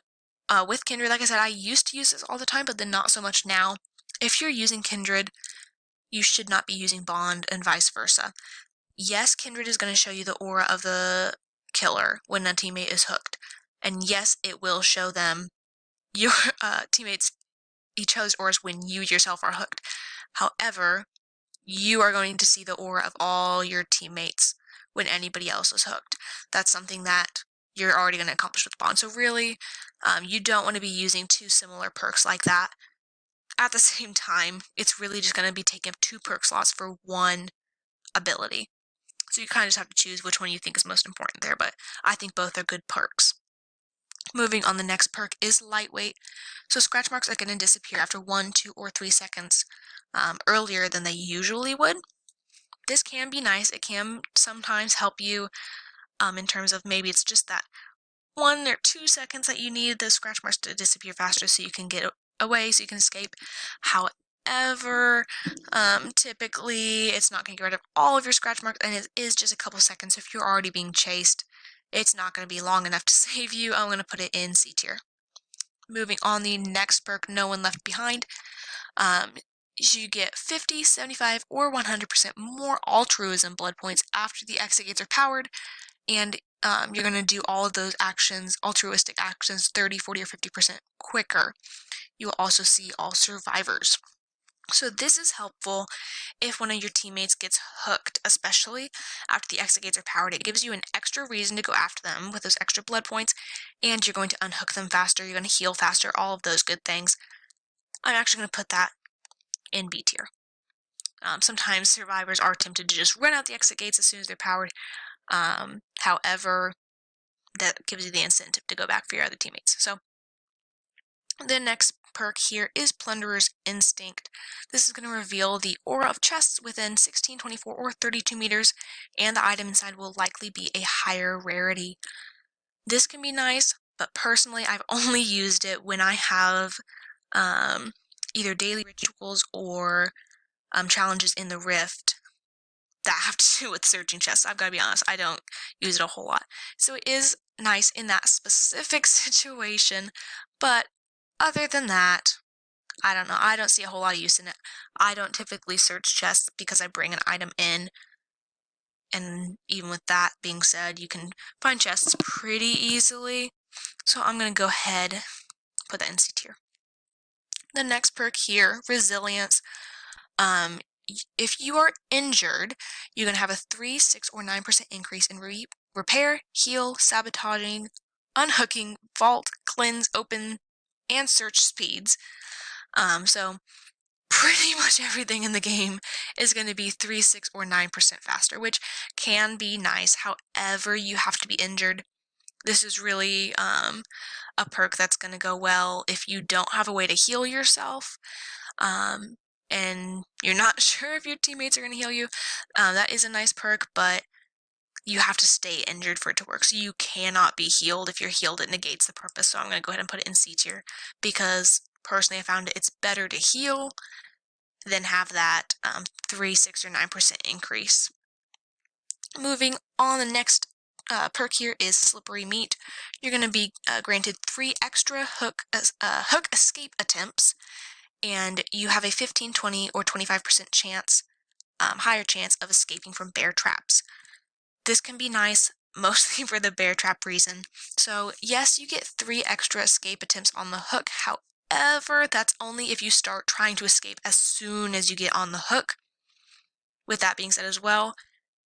with Kindred, like I said, I used to use this all the time, but then not so much now. If you're using Kindred, you should not be using Bond, and vice versa. Yes, Kindred is going to show you the aura of the killer when a teammate is hooked, and yes, it will show them your teammates, each other's auras when you yourself are hooked. However, you are going to see the aura of all your teammates when anybody else is hooked. That's something that you're already going to accomplish with Bond. So really, you don't want to be using 2 similar perks like that at the same time. It's really just going to be taking up 2 perk slots for 1 ability. So you kind of just have to choose which one you think is most important there, but I think both are good perks. Moving on, the next perk is Lightweight. So scratch marks are going to disappear after 1, 2, or 3 seconds earlier than they usually would. This can be nice. It can sometimes help you in terms of maybe it's just that 1 or 2 seconds that you need the scratch marks to disappear faster so you can get away, so you can escape. However, typically it's not going to get rid of all of your scratch marks, and it is just a couple seconds. If you're already being chased, it's not going to be long enough to save you. I'm going to put it in C tier. Moving on, the next perk, No One Left Behind. You get 50, 75, or 100% more altruism blood points after the exit gates are powered, and you're going to do all of those actions, altruistic actions, 30, 40, or 50% quicker. You will also see all survivors. So this is helpful if one of your teammates gets hooked, especially after the exit gates are powered. It gives you an extra reason to go after them with those extra blood points, and you're going to unhook them faster, you're going to heal faster, all of those good things. I'm actually going to put that in B tier. Sometimes survivors are tempted to just run out the exit gates as soon as they're powered. However, that gives you the incentive to go back for your other teammates. So the next perk here is Plunderer's Instinct. This is going to reveal the aura of chests within 16, 24, or 32 meters, and the item inside will likely be a higher rarity. This can be nice, but personally I've only used it when I have either daily rituals or challenges in the Rift that have to do with searching chests. I've got to be honest, I don't use it a whole lot. So it is nice in that specific situation, but other than that, I don't know. I don't see a whole lot of use in it. I don't typically search chests because I bring an item in, and even with that being said, you can find chests pretty easily. So I'm going to go ahead and put that in C tier. The next perk here, Resilience. If you are injured, you're going to have a 3, 6, or 9% increase in repair, heal, sabotaging, unhooking, vault, cleanse, open, and search speeds. So pretty much everything in the game is going to be 3, 6, or 9% faster, which can be nice. However, you have to be injured. This is really a perk that's going to go well if you don't have a way to heal yourself, and you're not sure if your teammates are going to heal you. That is a nice perk, but you have to stay injured for it to work. So you cannot be healed. If you're healed, it negates the purpose. So I'm going to go ahead and put it in C tier, because personally I found it's better to heal than have that 3, 6, or 9% increase. Moving on, the next perk here is Slippery Meat. You're going to be granted 3 extra hook escape attempts, and you have a 15, 20, or 25% chance, higher chance of escaping from bear traps. This can be nice, mostly for the bear trap reason. So yes, you get 3 extra escape attempts on the hook. However, that's only if you start trying to escape as soon as you get on the hook. With that being said as well,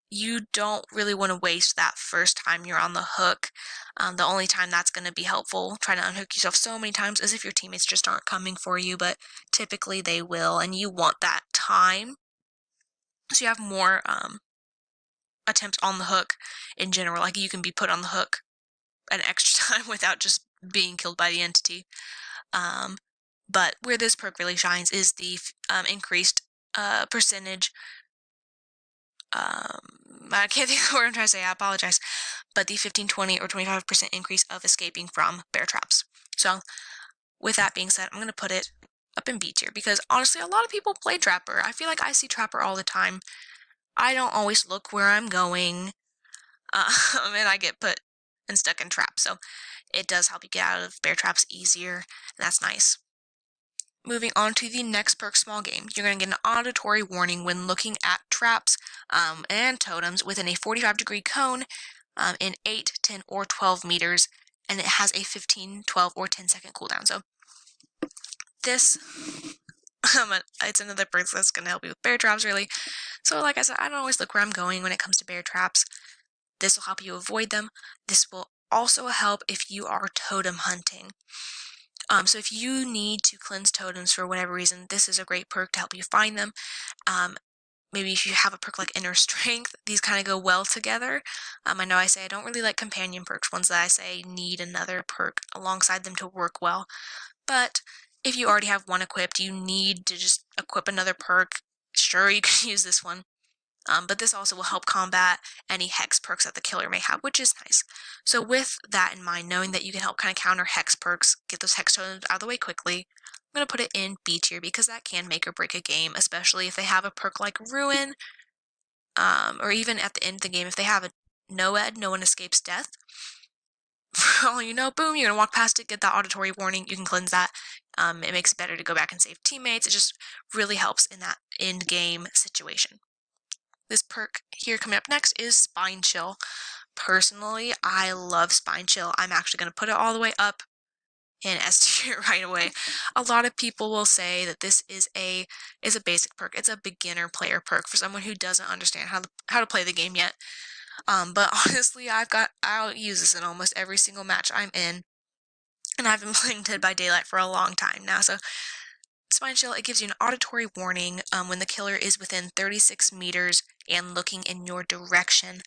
you don't really want to waste that first time you're on the hook. The only time that's going to be helpful, trying to unhook yourself so many times, is if your teammates just aren't coming for you, but typically they will, and you want that time. So you have more attempts on the hook in general. Like, you can be put on the hook an extra time without just being killed by the entity. But where this perk really shines is the increased percentage. I can't think of the word I'm trying to say, I apologize. But the 15, 20, or 25% increase of escaping from bear traps. So with that being said, I'm going to put it up in B tier, because honestly, a lot of people play Trapper. I feel like I see Trapper all the time. I don't always look where I'm going, and I get put and stuck in traps. So it does help you get out of bear traps easier, and that's nice. Moving on to the next perk, Small Game. You're going to get an auditory warning when looking at traps and totems within a 45-degree cone in 8, 10, or 12 meters, and it has a 15, 12, or 10-second cooldown. So this, it's another perk that's going to help you with bear traps, really. So like I said, I don't always look where I'm going when it comes to bear traps. This will help you avoid them. This will also help if you are totem hunting. So if you need to cleanse totems for whatever reason, this is a great perk to help you find them. Maybe if you have a perk like Inner Strength, these kind of go well together. I know I say I don't really like companion perks, ones that I say need another perk alongside them to work well. But if you already have one equipped, you need to just equip another perk. Sure, you can use this one. But this also will help combat any hex perks that the killer may have, which is nice. So with that in mind, knowing that you can help kind of counter hex perks, get those hex totems out of the way quickly, I'm going to put it in B tier, because that can make or break a game, especially if they have a perk like Ruin, or even at the end of the game, if they have a Noed, no one escapes death. For all you know, boom, you're going to walk past it, get that auditory warning, you can cleanse that. It makes it better to go back and save teammates. It just really helps in that end game situation. This perk here coming up next is Spine Chill. Personally, I love Spine Chill. I'm actually going to put it all the way up in S tier right away. A lot of people will say that this is a basic perk. It's a beginner player perk for someone who doesn't understand how to play the game yet. But honestly, I'll use this in almost every single match I'm in, and I've been playing Dead by Daylight for a long time now. So Spine Chill, it gives you an auditory warning when the killer is within 36 meters and looking in your direction.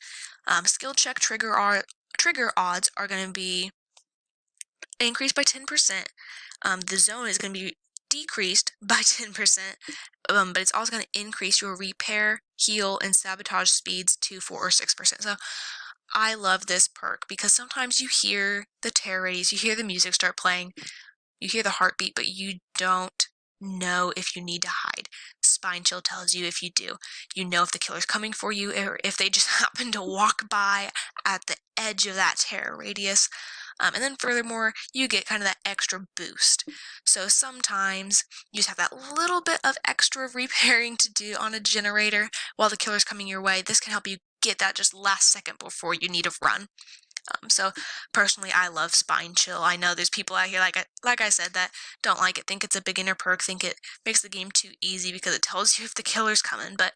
Skill check trigger odds are going to be increased by 10%. The zone is going to be decreased by 10%, but it's also going to increase your repair, heal, and sabotage speeds to 4 or 6%. So I love this perk because sometimes you hear the terror radius, you hear the music start playing, you hear the heartbeat, but you don't know if you need to hide. Spine Chill tells you if you do. You know if the killer's coming for you or if they just happen to walk by at the edge of that terror radius. And then furthermore, you get kind of that extra boost. So sometimes you just have that little bit of extra repairing to do on a generator while the killer's coming your way. This can help you get that just last second before you need to run. So personally, I love Spine Chill. I know there's people out here, like I said, that don't like it, think it's a beginner perk, think it makes the game too easy because it tells you if the killer's coming, but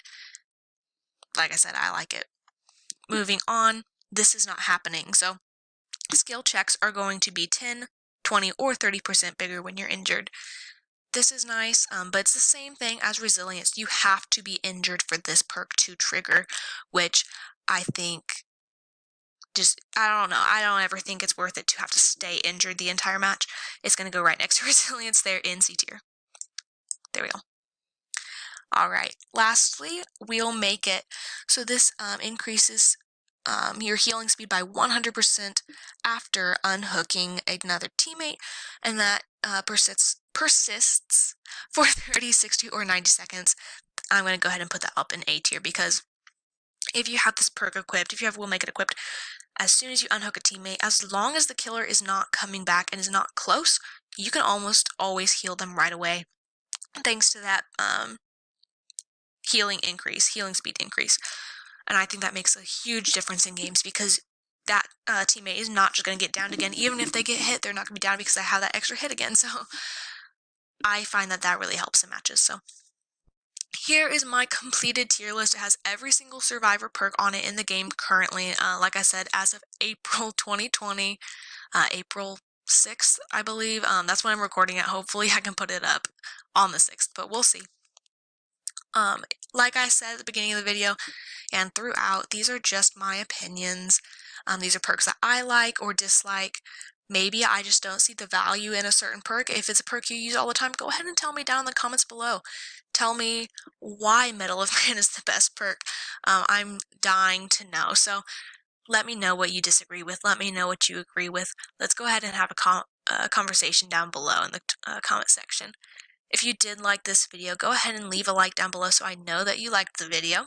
like I said, I like it. Moving on, this is not happening. So skill checks are going to be 10, 20, or 30% bigger when you're injured. This is nice, but it's the same thing as resilience. You have to be injured for this perk to trigger, which I think I don't know. I don't ever think it's worth it to have to stay injured the entire match. It's going to go right next to resilience there in C tier. There we go. Alright, lastly, we'll make it. So this increases your healing speed by 100% after unhooking another teammate, and that persists for 30, 60, or 90 seconds. I'm going to go ahead and put that up in A tier because if you have this perk equipped, if you have Will Make It equipped, as soon as you unhook a teammate, as long as the killer is not coming back and is not close, you can almost always heal them right away, thanks to that healing speed increase. And I think that makes a huge difference in games because that teammate is not just going to get downed again. Even if they get hit, they're not going to be down because they have that extra hit again. So I find that really helps in matches. So here is my completed tier list. It has every single survivor perk on it in the game currently. Like I said, as of April 2020, April 6th, I believe. That's when I'm recording it. Hopefully I can put it up on the 6th, but we'll see. Like I said at the beginning of the video and throughout, these are just my opinions. These are perks that I like or dislike. Maybe I just don't see the value in a certain perk. If it's a perk you use all the time, go ahead and tell me down in the comments below. Tell me why Medal of Man is the best perk. I'm dying to know. So let me know what you disagree with. Let me know what you agree with. Let's go ahead and have a conversation down below in the comment section. If you did like this video, go ahead and leave a like down below so I know that you liked the video.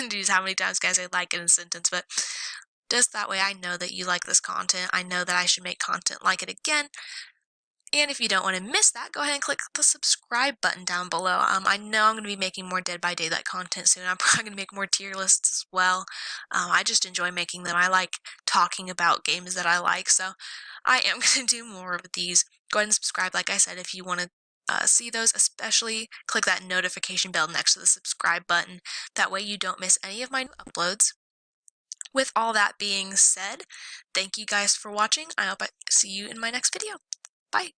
Geez, how many times can I say like in a sentence? But just that way I know that you like this content. I know that I should make content like it again. And if you don't want to miss that, go ahead and click the subscribe button down below. I know I'm going to be making more Dead by Daylight content soon. I'm probably going to make more tier lists as well. I just enjoy making them. I like talking about games that I like, so I am going to do more of these. Go ahead and subscribe, like I said, if you want to see those. Especially click that notification bell next to the subscribe button. That way you don't miss any of my uploads. With all that being said, thank you guys for watching. I hope I see you in my next video. Bye.